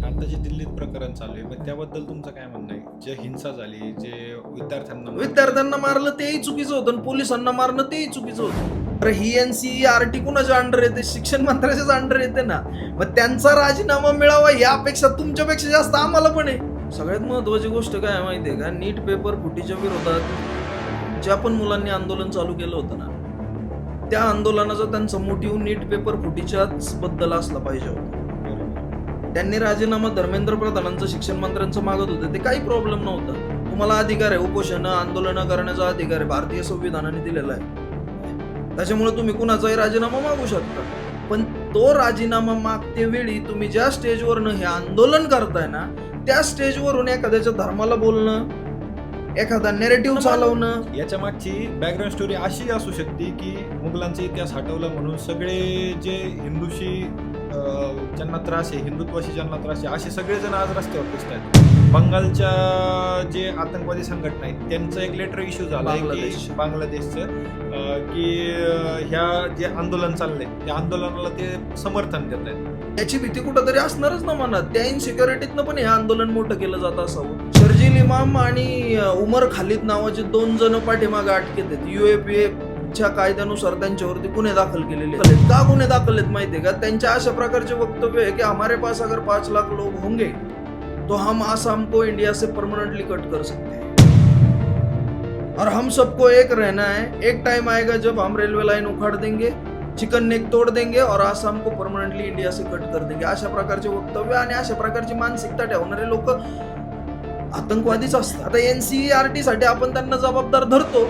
आता जे दिल्लीत प्रकरण चालू आहे मग त्याबद्दल तुमचं काय म्हणणं आहे? जे हिंसा झाली, जे विद्यार्थ्यांना मारलं तेही चुकीचं होतं आणि पोलिसांना मारणं तेही चुकीचं होतं. तर ही NCERT कुणाच्या अंडर येते? शिक्षण मंत्र्याच्याच अंडर येते ना. मग त्यांचा राजीनामा मिळावा यापेक्षा तुमच्यापेक्षा जास्त आम्हाला पण आहे. सगळ्यात महत्वाची गोष्ट काय आहे माहितीये का? नीट पेपर फुटीच्या विरोधात ज्या पण मुलांनी आंदोलन चालू केलं होतं ना, त्या आंदोलनाचा त्यांचा मोटिव्ह नीट पेपर फुटीच्याच बद्दल असला पाहिजे होता. त्यांनी राजीनामा धर्मेंद्र प्रधानांचं शिक्षण मंत्र्यांचं मागत होते, ते काही प्रॉब्लेम नव्हता. तुम्हाला अधिकार आहे, उपोषण आंदोलन करण्याचा अधिकार आहे, भारतीय संविधानाने दिलेला आहे. त्याच्यामुळे तुम्ही कुणाचाही राजीनामा मागू शकता. पण तो राजीनामा मागते वेळी तुम्ही ज्या स्टेजवरनं हे आंदोलन करताय ना, त्या स्टेजवरून एखाद्याच्या धर्माला बोलणं, एखादा नेरेटिव्ह चालवणं, याच्या मागची बॅकग्राऊंड स्टोरी अशी असू शकते की मुघलांचा इतिहास हटवला म्हणून सगळे जे हिंदूशी ज्यांना त्रास आहे, हिंदुत्वाशी ज्यांना त्रास आहे, असे सगळेजण आज रस्त्यावर दिसत आहेत. बंगालच्या जे आतंकवादी संघटना आहेत त्यांचं एक लेटर इश्यू झालं की बांगलादेशचं की ह्या जे आंदोलन चाललंय त्या आंदोलनाला ते समर्थन देत आहेत. याची भीती कुठंतरी असणारच ना मनात. त्या इनसिक्युरिटीतनं पण हे आंदोलन मोठं केलं जात असावं. शर्जील इमाम आणि उमर खालिद नावाचे 2 जण पाठीमागे अटकेत आहेत. UAPAच्या कायद्यानुसार त्यांच्यावरती गुन्हे दाखल केलेले आहेत. का गुन्हे दाखल आहेत माहितीये का? त्यांच्या अशा प्रकारचे वक्तव्य आहे की हमारे पास अगर 5 लाख लोग होंगे तो हम आसाम को इंडिया से परमानेंटली कट कर सकते हैं और हम सबको एक रहना है. एक टाइम आएगा जब हम रेलवे लाइन उखाड़ देंगे, चिकन नेक तोड देंगे और आसाम को परमनंटली इंडिया से कट कर देंगे. अशा प्रकारचे वक्तव्य आणि अशा प्रकारची मानसिकता ठेवणारे लोक आतंकवादीच असतात. आता NCERT साठी आपण त्यांना जबाबदार धरतो,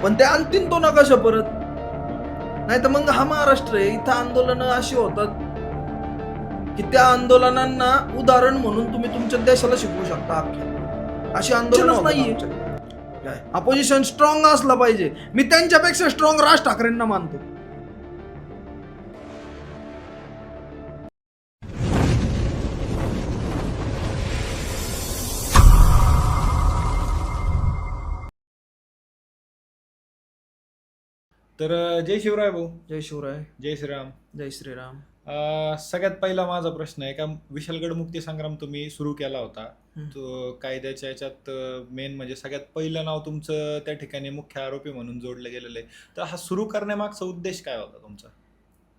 पण ते आणतील तो नकाशा परत. नाही तर मग हा महाराष्ट्र आहे, इथं आंदोलनं अशी होतात की त्या आंदोलनांना उदाहरण म्हणून तुम्ही तुमच्या देशाला शिकवू शकता. अशी आंदोलनच नाहीये. अपोजिशन स्ट्रॉंग असला पाहिजे. मी त्यांच्यापेक्षा स्ट्रॉंग राज ठाकरेंना मानतो. तर जय शिवराय भाऊ. जय शिवराय. जय श्रीराम. जय श्रीराम. सगळ्यात पहिला माझा प्रश्न आहे का, विशालगड मुक्ती संग्राम तुम्ही सुरू केला होता, तो कायद्याच्या याच्यात मेन म्हणजे सगळ्यात पहिलं नाव तुमचं त्या ठिकाणी मुख्य आरोपी म्हणून जोडलं गेलेलं आहे. तर हा सुरू करण्यामागचा उद्देश काय होता तुमचा?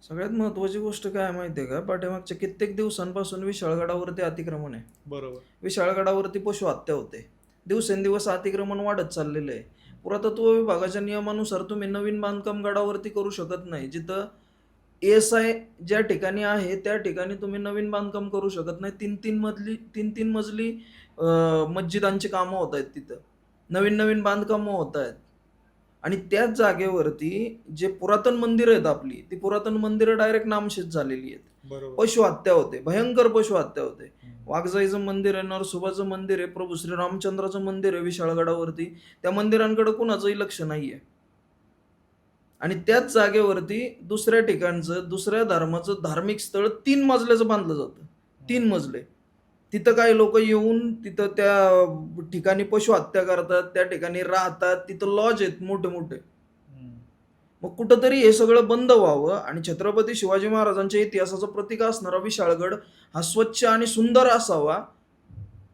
सगळ्यात महत्वाची गोष्ट काय माहितीये का? पाठीमागच्या कित्येक दिवसांपासून विशाळगडावरती अतिक्रमण आहे. बरोबर. विशाळगडावरती पशु हत्या होते. दिवसेंदिवस अतिक्रमण वाढत चाललेलं आहे. पुरातत्व विभागाच्या नियमानुसार तुम्ही नवीन बांधकाम गडावरती करू शकत नाही. जिथं ASI ज्या ठिकाणी आहे त्या ठिकाणी तुम्ही नवीन बांधकाम करू शकत नाही. तीन मजली मस्जिदांची कामं होत आहेत तिथं. नवीन बांधकामं होत आहेत. आणि त्याच जागेवरती जे पुरातन मंदिरं आहेत आपली, ती पुरातन मंदिरं डायरेक्ट नामशेष झालेली आहेत. बरोबर. पशु हत्या होते, भयंकर पशु हत्या होते. वाघजाईचं मंदिर आहे, नरसोबाचं मंदिर आहे, प्रभू श्री रामचंद्राचं मंदिर आहे विशाळगडावरती. त्या मंदिरांकडे कुणाचंही लक्ष नाहीये. आणि त्याच जागेवरती दुसऱ्या ठिकाणचं, दुसऱ्या धर्माचं धार्मिक स्थळ 3 मजल्याचं बांधलं जातं. 3 मजले. तिथं काही लोक येऊन तिथं त्या ठिकाणी पशु हत्या करतात, त्या ठिकाणी राहतात. तिथं लॉज आहेत मोठे मोठे. मग कुठंतरी हे सगळं बंद व्हावं आणि छत्रपती शिवाजी महाराजांच्या इतिहासाचं प्रतीक असणारा विशाळगड हा स्वच्छ आणि सुंदर असावा.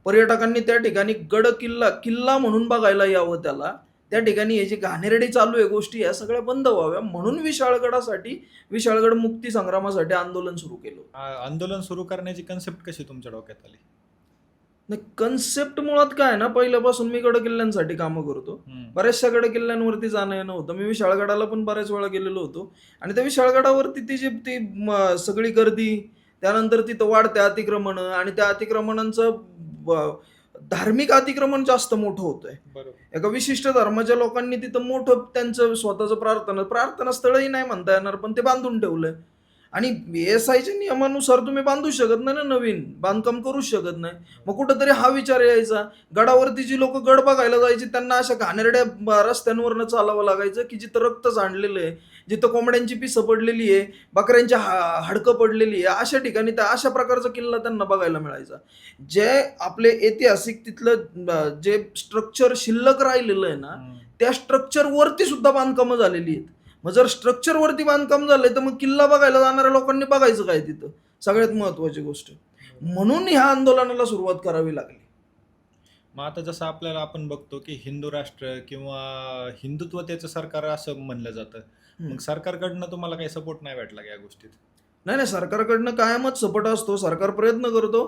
पर्यटकांनी त्या ठिकाणी गड किल्ला म्हणून बघायला यावं त्याला. त्या ठिकाणी हे जे घाणेरडी चालू आहे गोष्टी या सगळ्या बंद व्हाव्या म्हणून विशाळगड मुक्ती संग्रामासाठी आंदोलन सुरू केलं. आंदोलन सुरू करण्याची कन्सेप्ट कशी तुमच्या डोक्यात आली? नाही, कन्सेप्ट मुळात काय ना, पहिल्यापासून मी गड किल्ल्यांसाठी कामं करतो. बऱ्याचशा गड किल्ल्यांवरती जाणं येणं होतं. मी विशाळगडाला पण बऱ्याच वेळा गेलेलो होतो. आणि त्या विशाळगडावरती ती सगळी गर्दी, त्यानंतर तिथं वाढत्या अतिक्रमण आणि त्या अतिक्रमणांचं धार्मिक अतिक्रमण जास्त मोठं होतंय. एका विशिष्ट धर्माच्या लोकांनी तिथं मोठं त्यांचं स्वतःचं प्रार्थनास्थळही नाही म्हणता येणार, पण ते बांधून ठेवलंय. आणि ASIच्या नियमानुसार तुम्ही बांधू शकत नाही ना, नवीन बांधकाम करूच शकत नाही. मग कुठंतरी हा विचार यायचा. गडावरती जी लोक गड बघायला जायची त्यांना अशा घाणेरड्या रस्त्यांवरनं चालावं लागायचं की जिथं रक्त सांडलेलं आहे, जिथं कोंबड्यांची पिसं पडलेली आहे, बकऱ्यांची हाडकं पडलेली आहे, अशा ठिकाणी त्या अशा प्रकारचा किल्ला त्यांना बघायला मिळायचा. जे आपले ऐतिहासिक तिथलं जे स्ट्रक्चर शिल्लक राहिलेलं आहे ना, त्या स्ट्रक्चर वरती सुद्धा बांधकामं झालेली आहेत. मग जर स्ट्रक्चर वरती बांधकाम झालंय तर मग किल्ला बघायला जाणाऱ्या लोकांनी बघायचं काय तिथं? सगळ्यात महत्वाची गोष्ट. म्हणून ह्या आंदोलनाला सुरुवात करावी लागली. मग आता जसं आपल्याला आपण बघतो की हिंदू राष्ट्र किंवा हिंदुत्वतेचं सरकार असं म्हणलं जातं, मग सरकारकडनं तुम्हाला काही सपोर्ट नाही भेटला का या गोष्टीत? नाही नाही, सरकारकडनं कायमच सपोर्ट असतो, सरकार प्रयत्न करतो.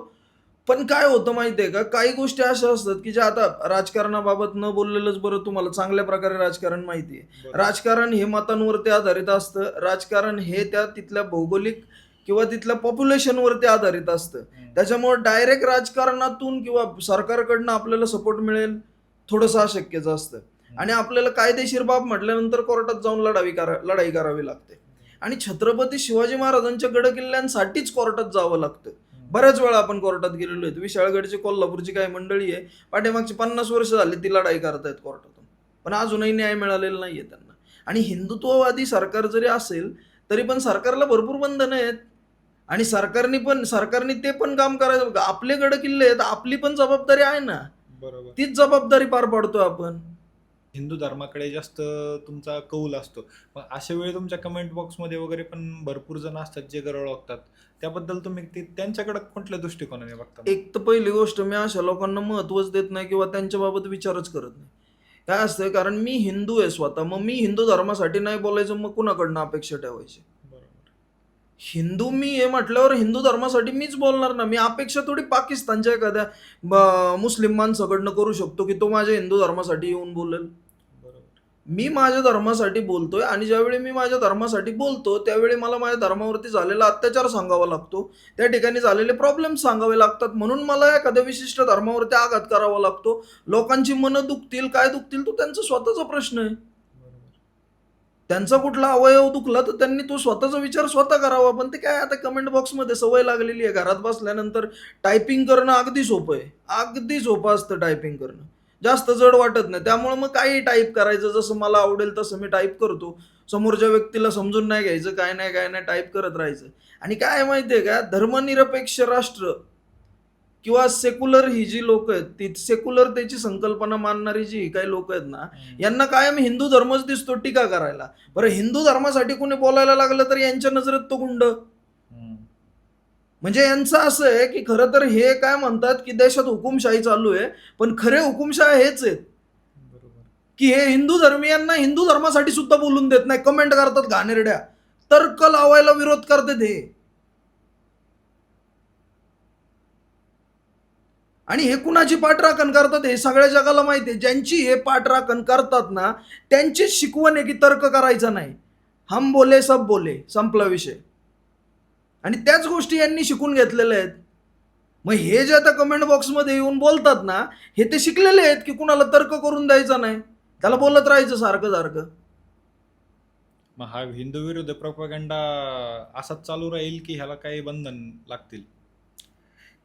पण काय होतं माहितीये का, काही गोष्टी अशा असतात की ज्या आता राजकारणाबाबत न बोललेलंच बरं. तुम्हाला चांगल्या प्रकारे राजकारण माहिती आहे. बरोबर. राजकारण हे मतांवरती आधारित असतं. राजकारण हे त्या तिथल्या भौगोलिक किंवा तिथल्या पॉप्युलेशनवरती आधारित असतं. त्याच्यामुळे डायरेक्ट राजकारणातून किंवा सरकारकडनं आपल्याला सपोर्ट मिळेल थोडंसं अशक्यच असतं. आणि आपल्याला कायदेशीर बाब म्हटल्यानंतर कोर्टात जाऊन लढाई करावी लागते. आणि छत्रपती शिवाजी महाराजांच्या गडकिल्ल्यांसाठीच कोर्टात जावं लागतं. बऱ्याच वेळा आपण कोर्टात गेलेलो आहेत. विशाळगडची कोल्हापूरची काही मंडळी आहे, पाठीमागची 50 वर्ष झाली ती लढाई करतायत कोर्टातून, पण अजूनही न्याय मिळालेला नाहीये त्यांना. आणि हिंदुत्ववादी सरकार जरी असेल तरी पण सरकारला भरपूर बंधनं आहेत. आणि सरकारने ते पण काम करायचं. आपले गड किल्ले आहेत, आपली पण जबाबदारी आहे ना, बरोबर. तीच जबाबदारी पार पाडतोय आपण. हिंदू धर्माकडे जास्त तुमचा कौल असतो. मग अशा वेळी तुमच्या कमेंट बॉक्समध्ये वगैरे पण भरपूर जण असतात जे गरळ ओळखतात. त्याबद्दल तुम्ही त्यांच्याकडे कुठल्या दृष्टिकोनाने बघता? एक तर पहिली गोष्ट, मी अशा लोकांना महत्वच देत नाही किंवा त्यांच्याबाबत विचारच करत नाही. काय असतं, कारण मी हिंदू आहे स्वतः, मग मी हिंदू धर्मासाठी नाही बोलायचं, मग कुणाकडनं अपेक्षा ठेवायची? बरोबर. हिंदू मी हे म्हटल्यावर हिंदू धर्मासाठी मीच बोलणार ना. मी अपेक्षा थोडी पाकिस्तानच्या एखाद्या मुस्लिम माणसाकडनं करू शकतो की तो माझ्या हिंदू धर्मासाठी येऊन बोलेल. बरोबर. मी माझ्या धर्मासाठी बोलतोय, आणि ज्यावेळी मी माझ्या धर्मासाठी बोलतो त्यावेळी मला माझ्या धर्मावरती झालेला अत्याचार सांगावा लागतो, त्या ठिकाणी झालेले प्रॉब्लेम सांगावे लागतात. म्हणून मला एखाद्या विशिष्ट धर्मावरती आघात करावा लागतो. लोकांची मनं दुखतील, काय दुखतील, तो त्यांचा स्वतःचा प्रश्न आहे. बरोबर. त्यांचा कुठला अवयव दुखला तर त्यांनी तो स्वतःचा विचार स्वतः करावा. पण ते काय, आता कमेंट बॉक्समध्ये सवय लागलेली आहे. घरात बसल्यानंतर टायपिंग करणं अगदी सोपं आहे, अगदी सोपं असतं टायपिंग करणं, जास्त जड वाटत नाही. त्यामुळे मग काही टाईप करायचं, जसं मला आवडेल तसं मी टाईप करतो. समोरच्या व्यक्तीला समजून नाही घ्यायचं, काय नाही टाईप करत राहायचं. आणि काय आहे माहितीये का, धर्मनिरपेक्ष राष्ट्र किंवा सेक्युलर ही जी लोक आहेत, ती सेक्युलरतेची संकल्पना मानणारी जी काही लोक आहेत ना, यांना कायम हिंदू धर्मच दिसतो टीका करायला. बरं, हिंदू धर्मासाठी कोणी बोलायला लागलं तर यांच्या नजरेत तो गुंड. म्हणजे यांचं असं आहे की खरं तर हे काय म्हणतात की देशात हुकुमशाही चालू आहे, पण खरे हुकुमशाह हेच आहेत बरोबर. की हे हिंदू धर्मीयांना हिंदू धर्मासाठी सुद्धा बोलून देत नाही. कमेंट करतात घाणेरड्या, तर्क लावायला विरोध करतात हे. आणि हे कुणाची पाठराखण करतात हे सगळ्या जगाला माहिती आहे. ज्यांची हे पाठराखण करतात ना, त्यांचीच शिकवण आहे की तर्क करायचा नाही. हम बोले सब बोले, संपला विषय. आणि त्याच गोष्टी यांनी शिकून घेतलेल्या आहेत. मग हे जे आता कमेंट बॉक्समध्ये येऊन बोलतात ना, हे ते शिकलेले आहेत की कुणाला तर्क करून द्यायचा नाही, त्याला बोलत राहायचं सारखं सारखं. मग हा हिंदू विरुद्ध प्रोपॅगंडा असाच चालू राहील की ह्याला काही बंधन लागतील?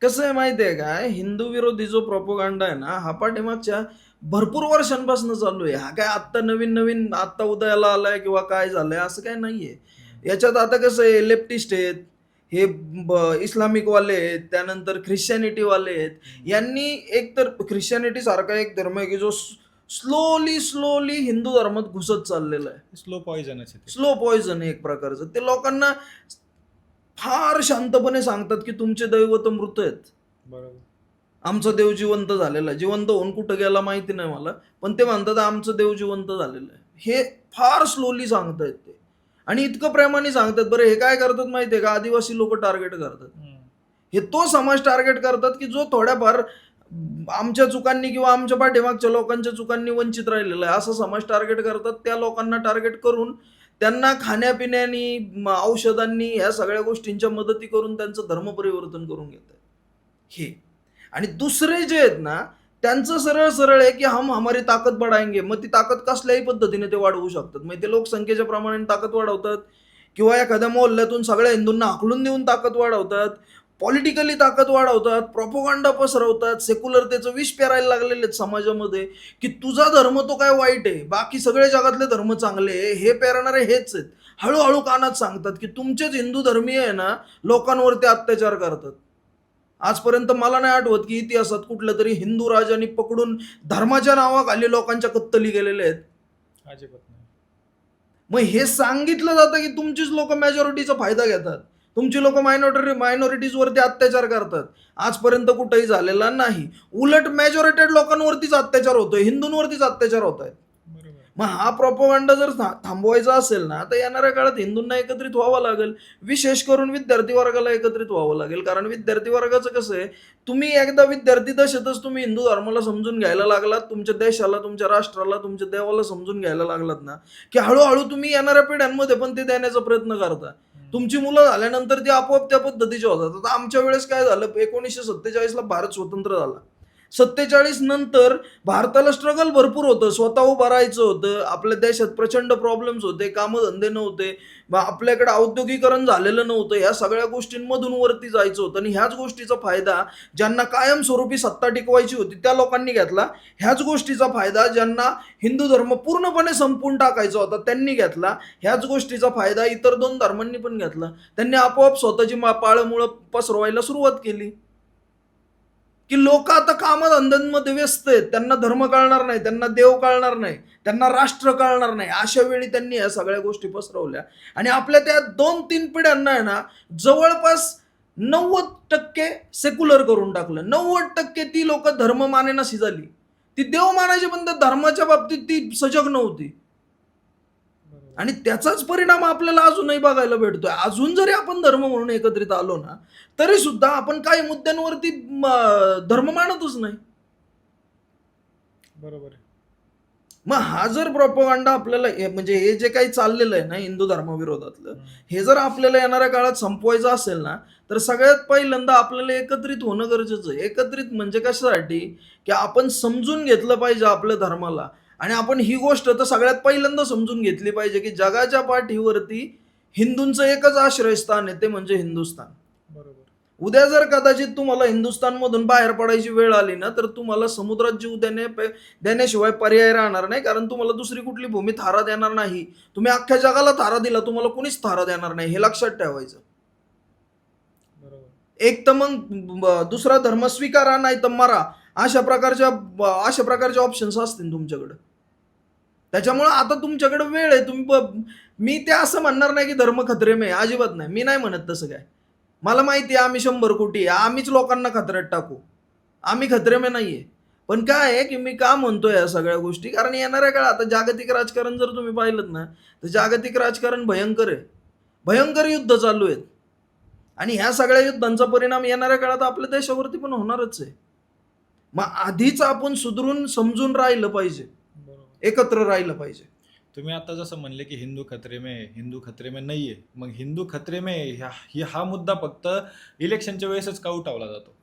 कसं आहे माहिती आहे का, हिंदू विरोधी जो प्रोपोगंडा आहे ना, हा पाठीमागच्या भरपूर वर्षांपासून चालू आहे. हा काय आत्ता नवीन आत्ता उदयाला आलाय किंवा काय झालंय असं काय नाहीये. याच्यात आता कसं आहे, लेफ्टिस्ट आहेत, हे इस्लामिकवाले आहेत, त्यानंतर ख्रिश्चॅनिटीवाले आहेत. यांनी एक तर ख्रिश्चॅनिटी सारखा एक धर्म आहे की जो स्लोली हिंदू धर्मात घुसत चाललेला आहे. स्लो पॉइझनच आहे. स्लो पॉइझन आहे एक प्रकारचं. ते लोकांना फार शांतपणे सांगतात की तुमचे दैवत मृत आहेत, बरोबर. आमचा देव जिवंत झालेला आहे. जिवंत होऊन कुठं गेला माहिती नाही मला, पण ते म्हणतात आमचं देव जिवंत झालेलं आहे. हे फार स्लोली सांगतायत ते, आणि इतकं प्रेमाने सांगतात. बरं, हे काय करतात माहितीये का, आदिवासी लोक टार्गेट करतात. हे तो समाज टार्गेट करतात की जो थोड्याफार आमच्या चुकांनी किंवा आमच्या पाठीमागच्या लोकांच्या चुकांनी वंचित राहिलेला आहे, असा समाज टार्गेट करतात. त्या लोकांना टार्गेट करून त्यांना खाण्यापिण्यानी, औषधांनी, ह्या सगळ्या गोष्टींच्या मदती करून त्यांचं धर्म परिवर्तन करून घेतात हे. आणि दुसरे जे आहेत ना, त्यांचं सरळ आहे की हम हमारी ताकद बढ़ाएंगे. मग ती ताकद कसल्याही पद्धतीने ते वाढवू शकतात. मग ते लोकसंख्येच्या प्रमाणाने ताकद वाढवतात, किंवा एखाद्या मोहल्ल्यातून सगळ्या हिंदूंना हाकलून देऊन ताकद वाढवतात, पॉलिटिकली ताकद वाढवतात, प्रोपोगंडा पसरवतात, सेक्युलरतेचं विष पेरायला लागलेले आहेत समाजामध्ये की तुझा धर्म तो काय वाईट आहे, बाकी सगळे जगातले धर्म चांगले आहे. हे पेरणारे हेच आहेत. हळूहळू कानात सांगतात की तुमचेच हिंदू धर्मीय आहे ना, लोकांवरती अत्याचार करतात. आजपर्यंत मला नाही आठवत की इतिहासात कुठल्या तरी हिंदू राजांनी पकडून धर्माच्या नावाखाली लोकांच्या कत्तली गेलेल्या आहेत. अजिबात नाही. मग हे सांगितलं जातं की तुमचीच लोक मेजॉरिटीचा फायदा घेतात. तुमची लोक मायनॉरिटीजवरती अत्याचार करतात. आजपर्यंत कुठेही झालेला नाही. उलट मेजॉरिटेड लोकांवरतीच अत्याचार होतोय, हिंदूंवरतीच अत्याचार होत आहेत. मग हा प्रोपगंडा जर थांबवायचा असेल ना, तर येणाऱ्या काळात हिंदूंना एकत्रित व्हावं लागेल. विशेष करून विद्यार्थी वर्गाला एकत्रित व्हावं लागेल. कारण विद्यार्थी वर्गाचं कसं आहे, तुम्ही एकदा विद्यार्थी दशेतच तुम्ही हिंदू धर्माला समजून घ्यायला लागलात, तुमच्या देशाला, तुमच्या राष्ट्राला, तुमच्या देवाला समजून घ्यायला लागलात ना, की हळूहळू तुम्ही येणाऱ्या पिढ्यांमध्ये पण ते देण्याचा प्रयत्न करता. तुमची मुलं झाल्यानंतर ती आपोआप त्या पद्धतीचे होतात. आता आमच्या वेळेस काय झालं, 1947ला भारत स्वतंत्र झाला. 47 नंतर भारताला स्ट्रगल भरपूर होतं, स्वतः उभं राहायचं होतं. आपल्या देशात प्रचंड प्रॉब्लेम्स होते, कामधंदे नव्हते, आपल्याकडे औद्योगिकरण झालेलं नव्हतं. ह्या सगळ्या गोष्टींमधून वरती जायचं होतं आणि ह्याच गोष्टीचा फायदा ज्यांना कायमस्वरूपी सत्ता टिकवायची होती त्या लोकांनी घेतला. ह्याच गोष्टीचा फायदा ज्यांना हिंदू धर्म पूर्णपणे संपवून टाकायचा होता त्यांनी घेतला. ह्याच गोष्टीचा फायदा इतर 2 धर्मांनी पण घेतला. त्यांनी आपोआप स्वतःची पाळंमुळं पसरवायला सुरुवात केली, की लोक आता कामधंद्यांमध्ये व्यस्त आहेत. त्यांना धर्म कळणार नाही, त्यांना देव कळणार नाही, त्यांना राष्ट्र कळणार नाही. अशा वेळी त्यांनी या सगळ्या गोष्टी पसरवल्या आणि आपल्या त्या 2-3 पिढ्यांना आहे ना, जवळपास 90% सेक्युलर करून टाकलं. 90% ती लोक धर्म मानेनाशी झाली. ती देव मानायची पण त्या धर्माच्या बाबतीत ती सजग नव्हती. आणि त्याचाच परिणाम आपल्याला अजूनही बघायला भेटतोय. अजून जरी आपण धर्म म्हणून एकत्रित आलो ना, तरी सुद्धा आपण काही मुद्द्यांवरती धर्म मानतच नाही. बरोबर आहे. मग हा जर प्रोपगंडा आपल्याला म्हणजे हे जे काही चाललेलं आहे ना हिंदू धर्माविरोधातलं, हे जर आपल्याला येणाऱ्या काळात संपवायचं असेल ना, तर सगळ्यात पहिल्यांदा आपल्याला एकत्रित होणं गरजेचं आहे. एकत्रित म्हणजे कशासाठी, की आपण समजून घेतलं पाहिजे आपल्या धर्माला. आणि आपण ही गोष्ट तर सगळ्यात पहिल्यांदा समजून घेतली पाहिजे, की जगाच्या पाठीवरती हिंदूंचं एकच आश्रयस्थान आहे, ते म्हणजे हिंदुस्थान. बरोबर. उद्या जर कदाचित तुम्हाला हिंदुस्थानमधून बाहेर पडायची वेळ आली ना, तर तुम्हाला समुद्रात जीव देण्याशिवाय पर्याय राहणार नाही. कारण तुम्हाला दुसरी कुठली भूमी थारा देणार नाही. तुम्ही अख्ख्या जगाला थारा दिला, तुम्हाला कुणीच थारा देणार नाही, हे लक्षात ठेवायचं. बरोबर. एक तर मग दुसरा धर्म स्वीकारा, नाही तर मरा, अशा प्रकारचे ऑप्शन्स असतील तुमच्याकडे. त्याच्यामुळे आता तुमच्याकडे वेळ आहे. मी ते असं म्हणणार नाही की धर्म खतरे में, अजिबात नाही. मी नाही म्हणत तसं काय. मला माहिती आहे आम्ही 100 कोटी आहे, आम्हीच लोकांना खतऱ्यात टाकू. आम्ही खतरे में नाहीये. पण काय आहे की मी का म्हणतोय या सगळ्या गोष्टी, कारण येणाऱ्या काळात आता जागतिक राजकारण जर तुम्ही पाहिलं ना, तर जागतिक राजकारण भयंकर आहे. भयंकर युद्ध चालू आहेत आणि ह्या सगळ्या युद्धांचा परिणाम येणाऱ्या काळात आपल्या देशावरती पण होणारच आहे. मग आधीच आपण सुधरून समजून राहिलं पाहिजे, एकत्र राहिलं पाहिजे. तुम्ही आता जसं म्हणले की हिंदू खतरे में नाहीये, मग हिंदू खतरे में हा मुद्दा फक्त इलेक्शनच्या वेळेसच का उठावला जातो?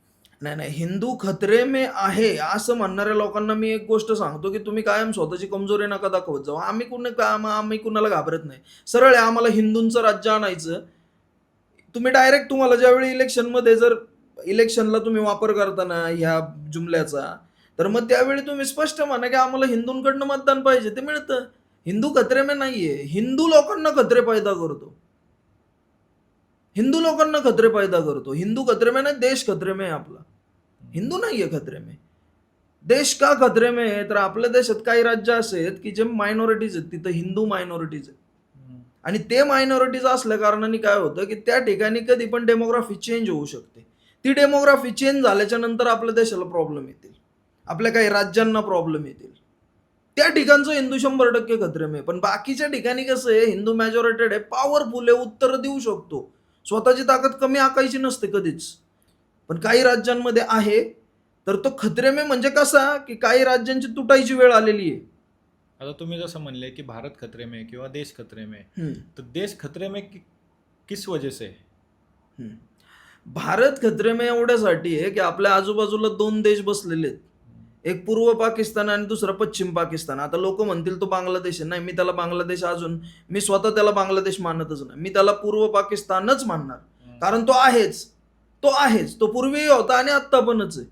नाही, हिंदू खतरे में आहे असं म्हणणाऱ्या लोकांना मी एक गोष्ट सांगतो, की तुम्ही कायम स्वतःची कमजोरी नका दाखवत जाऊ. आम्ही कुणाला घाबरत नाही. सरळ आहे, आम्हाला हिंदूंचं राज्य आणायचं. तुम्ही डायरेक्ट तुम्हाला ज्यावेळी इलेक्शनमध्ये जर इलेक्शनला तुम्ही वापर करताना ह्या जुमल्याचा, तर मग त्यावेळी तुम्ही स्पष्ट म्हणा की आम्हाला हिंदूंकडनं मतदान पाहिजे, ते मिळतं. हिंदू खतरे में नाहीये. हिंदू लोकांना खतरे पैदा करतो. हिंदू लोकांना खतरे पैदा करतो. हिंदू खतरे में नाही, देश खतरे में आहे आपला. हिंदू नाहीये खतरे में. देश का खतरे में आहे, तर आपल्या देशात काही राज्य असे आहेत की जे मायनॉरिटीज आहेत, तिथं हिंदू मायनॉरिटीज आहेत. आणि ते मायनॉरिटीज असल्या कारणाने काय होतं की त्या ठिकाणी कधी पण डेमोग्राफी चेंज होऊ शकते. ती डेमोग्राफी चेंज झाल्याच्या नंतर आपल्या देशाला प्रॉब्लेम येतील, आपल्या काही राज्यांना प्रॉब्लेम येतील. त्या ठिकाणचं हिंदू 100% खतरे में. पण बाकीच्या ठिकाणी कसं आहे, हिंदू मेजॉरिटेड आहे, पॉवरफुल आहे, उत्तर देऊ शकतो, स्वतःची ताकद कमी आकायची नसते कधीच. पण काही राज्यांमध्ये आहे, तर तो खतरे में म्हणजे कसा की काही राज्यांची तुटायची वेळ आलेली आहे. आता तुम्ही जसं म्हणले की भारत खतरे में किंवा देश खतरे में, तर देश खतरे में किस वजह से? भारत खतरे में एवढ्यासाठी आहे की आपल्या आजूबाजूला 2 देश बसलेले आहेत. एक पूर्व पाकिस्तान आणि दुसरा पश्चिम पाकिस्तान. आता लोक म्हणतील तो बांगलादेश आहे. नाही, मी त्याला बांगलादेश मी स्वतः त्याला बांगलादेश मानतच नाही. मी त्याला पूर्व पाकिस्तानच मानणार. कारण तो आहेच. तो पूर्वीही होता आणि आत्ता पणच आहे.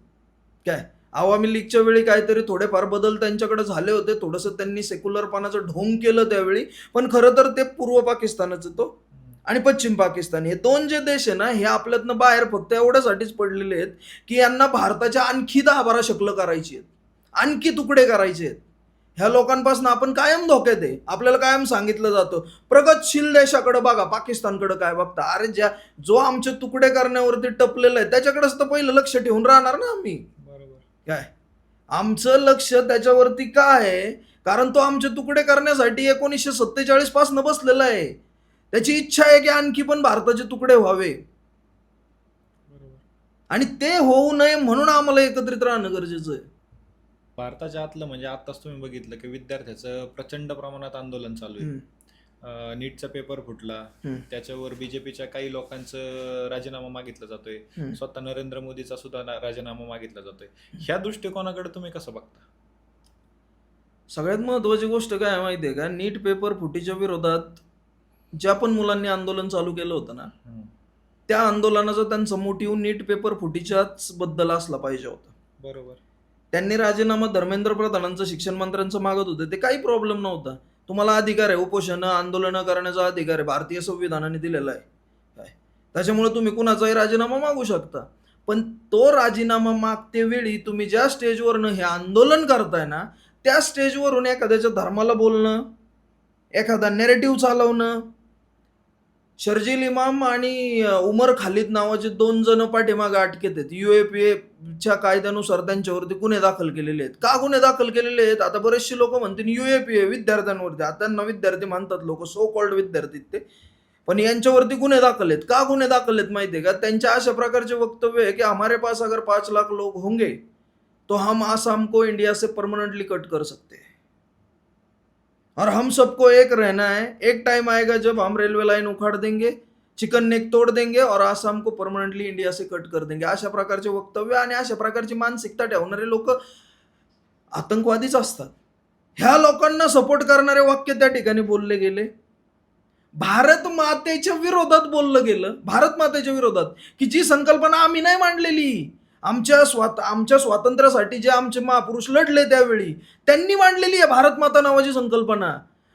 काय आवामी लीगच्या वेळी काहीतरी थोडेफार बदल त्यांच्याकडे झाले होते, थोडंसं त्यांनी सेक्युलरपणाचं ढोंग केलं त्यावेळी, पण खरं तर ते पूर्व पाकिस्तानच येतो आणि पश्चिम पाकिस्तान. हे 2 जे देश आहे ना, हे आपल्यातनं बाहेर फक्त एवढ्यासाठीच पडलेले आहेत की यांना भारताच्या आणखी 10-12 शकलं करायची आहेत, आणखी तुकडे करायचे आहेत. ह्या लोकांपासून आपण कायम धोक्यात आहे. आपल्याला कायम सांगितलं जातं प्रगतशील देशाकडे बघा, पाकिस्तानकडे काय बघता. अरे जो आमचे तुकडे करण्यावरती टपलेलं आहे त्याच्याकडेच तर पहिलं लक्ष ठेवून राहणार ना आम्ही. बरोबर. काय आमचं लक्ष त्याच्यावरती का आहे? कारण तो आमचे तुकडे करण्यासाठी 1947 पासून बसलेला आहे. त्याची इच्छा आहे की आणखी पण भारताचे तुकडे व्हावे बरोबर. आणि ते होऊ नये म्हणून आम्हाला एकत्रित राहणं गरजेचं आहे. भारताच्या आतलं म्हणजे आताच तुम्ही बघितलं की विद्यार्थ्याचं प्रचंड प्रमाणात आंदोलन चालू आहे. नीटचा पेपर फुटला, हम्म. त्याच्यावर बीजेपीच्या काही लोकांचं राजीनामा मागितला जातोय. हम्म. स्वतः नरेंद्र मोदीचा सुद्धा राजीनामा मागितला जातोय. ह्या दृष्टिकोनाकडे तुम्ही कसं बघता? सगळ्यात महत्वाची गोष्ट काय आहे माहितीये का? नीट पेपर फुटीच्या विरोधात ज्या पण मुलांनी आंदोलन चालू केलं होतं ना, त्या आंदोलनाचा त्यांचा मोटिव्ह नीट पेपर फुटीच्याच बद्दल असला पाहिजे होता. बरोबर. त्यांनी राजीनामा धर्मेंद्र प्रधानांचं, शिक्षण मंत्र्यांचं मागत होते, ते काही प्रॉब्लेम नव्हता. तुम्हाला अधिकार आहे, उपोषण आंदोलन करण्याचा अधिकार आहे, भारतीय संविधानाने दिलेला आहे. काय त्याच्यामुळे तुम्ही कुणाचाही राजीनामा मागू शकता. पण तो राजीनामा मागते वेळी तुम्ही ज्या स्टेजवरनं हे आंदोलन करताय ना, त्या स्टेजवरून एखाद्याच्या धर्माला बोलणं, एखादा नेरेटिव्ह चालवणं. शर्जील इमाम आणि उमर खालिद नावाचे 2 जण पाठीमागे अटकेत आहेत. UAPA कायद्यानुसार त्यांच्यावरती गुन्हे दाखल केलेले आहेत. का गुन्हे दाखल केलेले आहेत? आता बरेचसे लोक म्हणतील UAPA विद्यार्थ्यांवरती, आता त्यांना विद्यार्थी म्हणतात लोक, सो कॉल्ड विद्यार्थी ते, पण यांच्यावरती गुन्हे दाखल आहेत. का गुन्हे दाखल आहेत माहितीये का? त्यांच्या अशा प्रकारचे वक्तव्य आहे की हमारे पास अगर 5 लाख लोग होंगे तो हम आसाम को इंडिया से परमानेंटली कट कर सकते हैं और हम सबको एक रहना है. एक टाइम आएगा जब हम रेलवे लाइन उखाड़ देंगे, चिकन नेक तोड़ देंगे और आसाम को परमनंटली इंडिया से कट कर देंगे. अशा प्रकारचे वक्तव्य आणि अशा प्रकारची मानसिकता ठेवणारे लोक आतंकवादीच असतात. ह्या लोकांना सपोर्ट करणारे वाक्य त्या ठिकाणी बोलले गेले. भारत मातेच्या विरोधात बोललं गेलं. भारत मातेच्या विरोधात, की जी संकल्पना आम्ही नाही मांडलेली. आमच्या स्वातंत्र्यासाठी जे आमचे महापुरुष लढले त्यावेळी त्यांनी मांडलेली आहे भारत माता नावाची संकल्पना.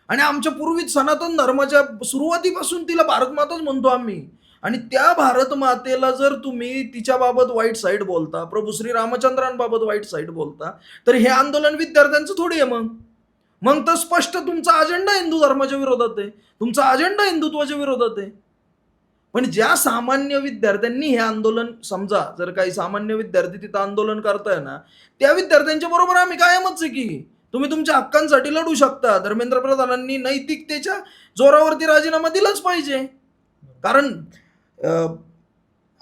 आणि आमच्या पूर्वी सनातन धर्माच्या सुरुवातीपासून तिला भारत माताच म्हणतो आम्ही. आणि त्या भारत मातेला जर तुम्ही तिच्याबाबत वाईट साईड बोलता, प्रभू श्री रामचंद्रांबाबत वाईट साईड बोलता, तर हे आंदोलन विद्यार्थ्यांचं थोडी आहे. मग तर स्पष्ट तुमचा अजेंडा हिंदू धर्माच्या विरोधात आहे, तुमचा अजेंडा हिंदुत्वाच्या विरोधात आहे. पण ज्या सामान्य विद्यार्थ्यांनी हे आंदोलन, समजा जर काही सामान्य विद्यार्थी तिथं आंदोलन करताय ना, त्या विद्यार्थ्यांच्या बरोबर आम्ही कायमच आहे की तुम्ही तुमच्या हक्कांसाठी लढू शकता. धर्मेंद्र प्रधानांनी नैतिकतेच्या जोरावरती राजीनामा दिलाच पाहिजे. कारण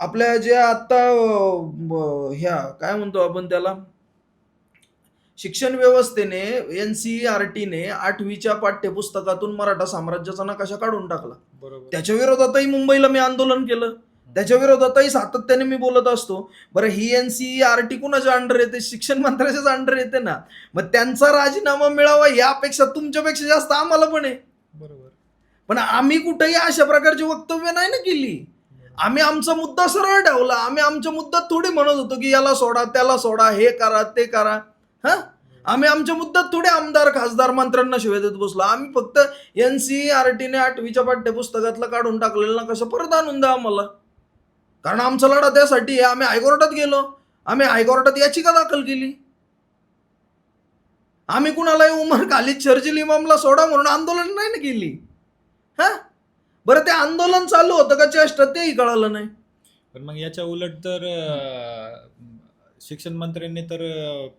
आपल्या ज्या आता ह्या काय म्हणतो आपण त्याला, शिक्षण व्यवस्थेने NCERTने 8वीच्या पाठ्यपुस्तकातून मराठा साम्राज्याचा नकाशा काढून टाकला. बरोबर. त्याच्या विरोधातही मुंबईला मी आंदोलन केलं. त्याच्या विरोधातही सातत्याने मी बोलत असतो. बरं, ही NCERT कुणाच्या अंडर येते? शिक्षण मंत्र्याच्याच अंडर येते ना. मग त्यांचा राजीनामा मिळावा यापेक्षा तुमच्यापेक्षा जास्त आम्हाला पण आहे. बरोबर. पण आम्ही कुठेही अशा प्रकारची वक्तव्य नाही ना केली. आम्ही आमचा मुद्दा सरळ ठेवला. आम्ही आमच्या मुद्द्यात थोडी म्हणत होतो की याला सोडा, त्याला सोडा, हे करा, ते करा. आम्ही आमच्या मुद्द्यात थोडे आमदार, खासदार, मंत्र्यांना शिवाय देत बसलो. आम्ही फक्त NCERTने 8वीच्या पाठ्यपुस्तकातला काढून टाकलेला नकाशा परत आणून द्या आम्हाला. कारण आमचा लढा त्यासाठी आहे. आम्ही हायकोर्टात गेलो. आम्ही हायकोर्टात याचिका दाखल केली. आम्ही कुणालाही उमर खालिद, शर्जील इमामला सोडा म्हणून आंदोलन नाही ना केली. बरं, ते आंदोलन चालू होतं का चेष्टा तेही कळालं नाही. पण मग याच्या उलट तर शिक्षण मंत्र्यांनी तर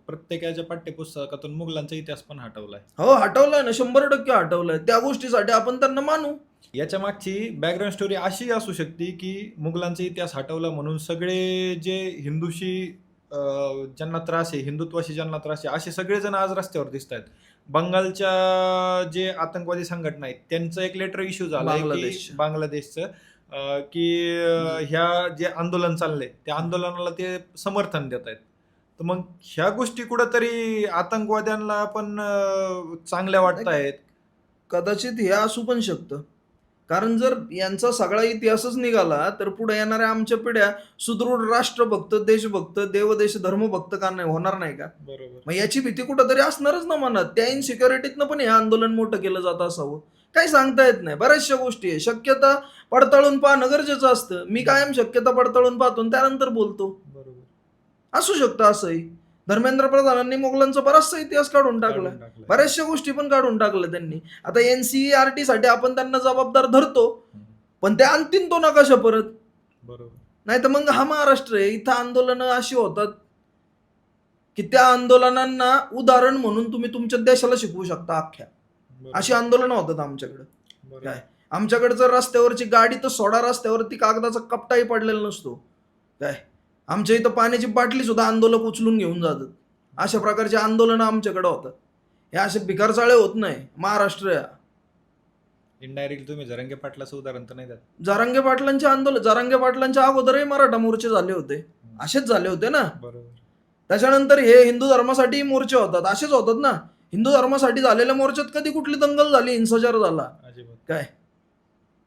प्रत्येकाच्या पाठ्यपुस्तकातून मुघलांचा इतिहास पण हटवलाय. हो, हटवलाय ना, 100% हटवलाय. त्या गोष्टीसाठी आपण त्यांना मानू. याच्या मागची बॅकग्राऊंड स्टोरी अशी असू शकते की मुघलांचा इतिहास हटवला म्हणून सगळे जे हिंदूशी ज्यांना त्रास आहे, हिंदुत्वाशी ज्यांना त्रास आहे, असे सगळेजण आज रस्त्यावर दिसत आहेत. बंगालच्या जे आतंकवादी संघटना आहेत त्यांचं एक लेटर इश्यू झालं की बांगलादेशचं, की ह्या जे आंदोलन चाललंय त्या आंदोलनाला ते समर्थन देत आहेत. तर मग ह्या गोष्टी कुठंतरी आतंकवाद्यांना पण चांगल्या वाटत आहेत. कदाचित हे असू पण शकतं. कारण जर यांचा सगळा इतिहासच निघाला तर पुढे येणाऱ्या आमच्या पिढ्या सुदृढ राष्ट्रभक्त, देशभक्त, देवदेश, धर्मभक्त का नाही होणार नाही का? बरोबर. मग याची भीती कुठंतरी असणारच ना मनात. त्या इनसिक्युरिटीतनं पण हे आंदोलन मोठं केलं जात असावं, काही सांगता येत नाही. बऱ्याचशा गोष्टी आहे, शक्यता पडताळून पाहणं गरजेचं असतं. मी कायम शक्यता पडताळून पाहतो त्यानंतर बोलतो. बरोबर. असू शकतं असंही. धर्मेंद्र प्रधानांनी मोगलांचा बराचसा इतिहास काढून टाकला, काढून टाकलंय. बऱ्याचशा गोष्टी पण काढून टाकल्या त्यांनी. आता NCERT साठी आपण त्यांना जबाबदार धरतो, पण ते आणतील तो नकाशा परत. बरोबर. नाही तर मग हा महाराष्ट्र आहे, इथं आंदोलनं अशी होतात की त्या आंदोलनांना उदाहरण म्हणून तुम्ही तुमच्या देशाला शिकवू शकता अख्ख्या. बरोबर. अशी आंदोलनं होतात आमच्याकडे. बरोबर. काय आमच्याकडे जर रस्त्यावरची गाडी तर सोडा, रस्त्यावरती कागदाचा कपटाही पडलेला नसतो. काय आमच्या इथं पाण्याची बाटली सुद्धा आंदोलक उचलून घेऊन जातात. अशा प्रकारची आंदोलनं आमच्याकडे होतात. हे असे भिकारचाळे होत नाही. महाराष्ट्र आहे. इनडायरेक्टली तुम्ही जरांगे पाटलाचं उदाहरण तर नाही द्यात. जरांगे पाटलांच्या अगोदरही मराठा मोर्चे झाले होते, असेच झाले होते ना. बरोबर. त्याच्यानंतर हे हिंदू धर्मासाठी मोर्चे होतात, असेच होतात ना. हिंदू धर्मासाठी झालेल्या मोर्चात कधी कुठली दंगल झाली, हिंसाचार झाला अजिबात. काय?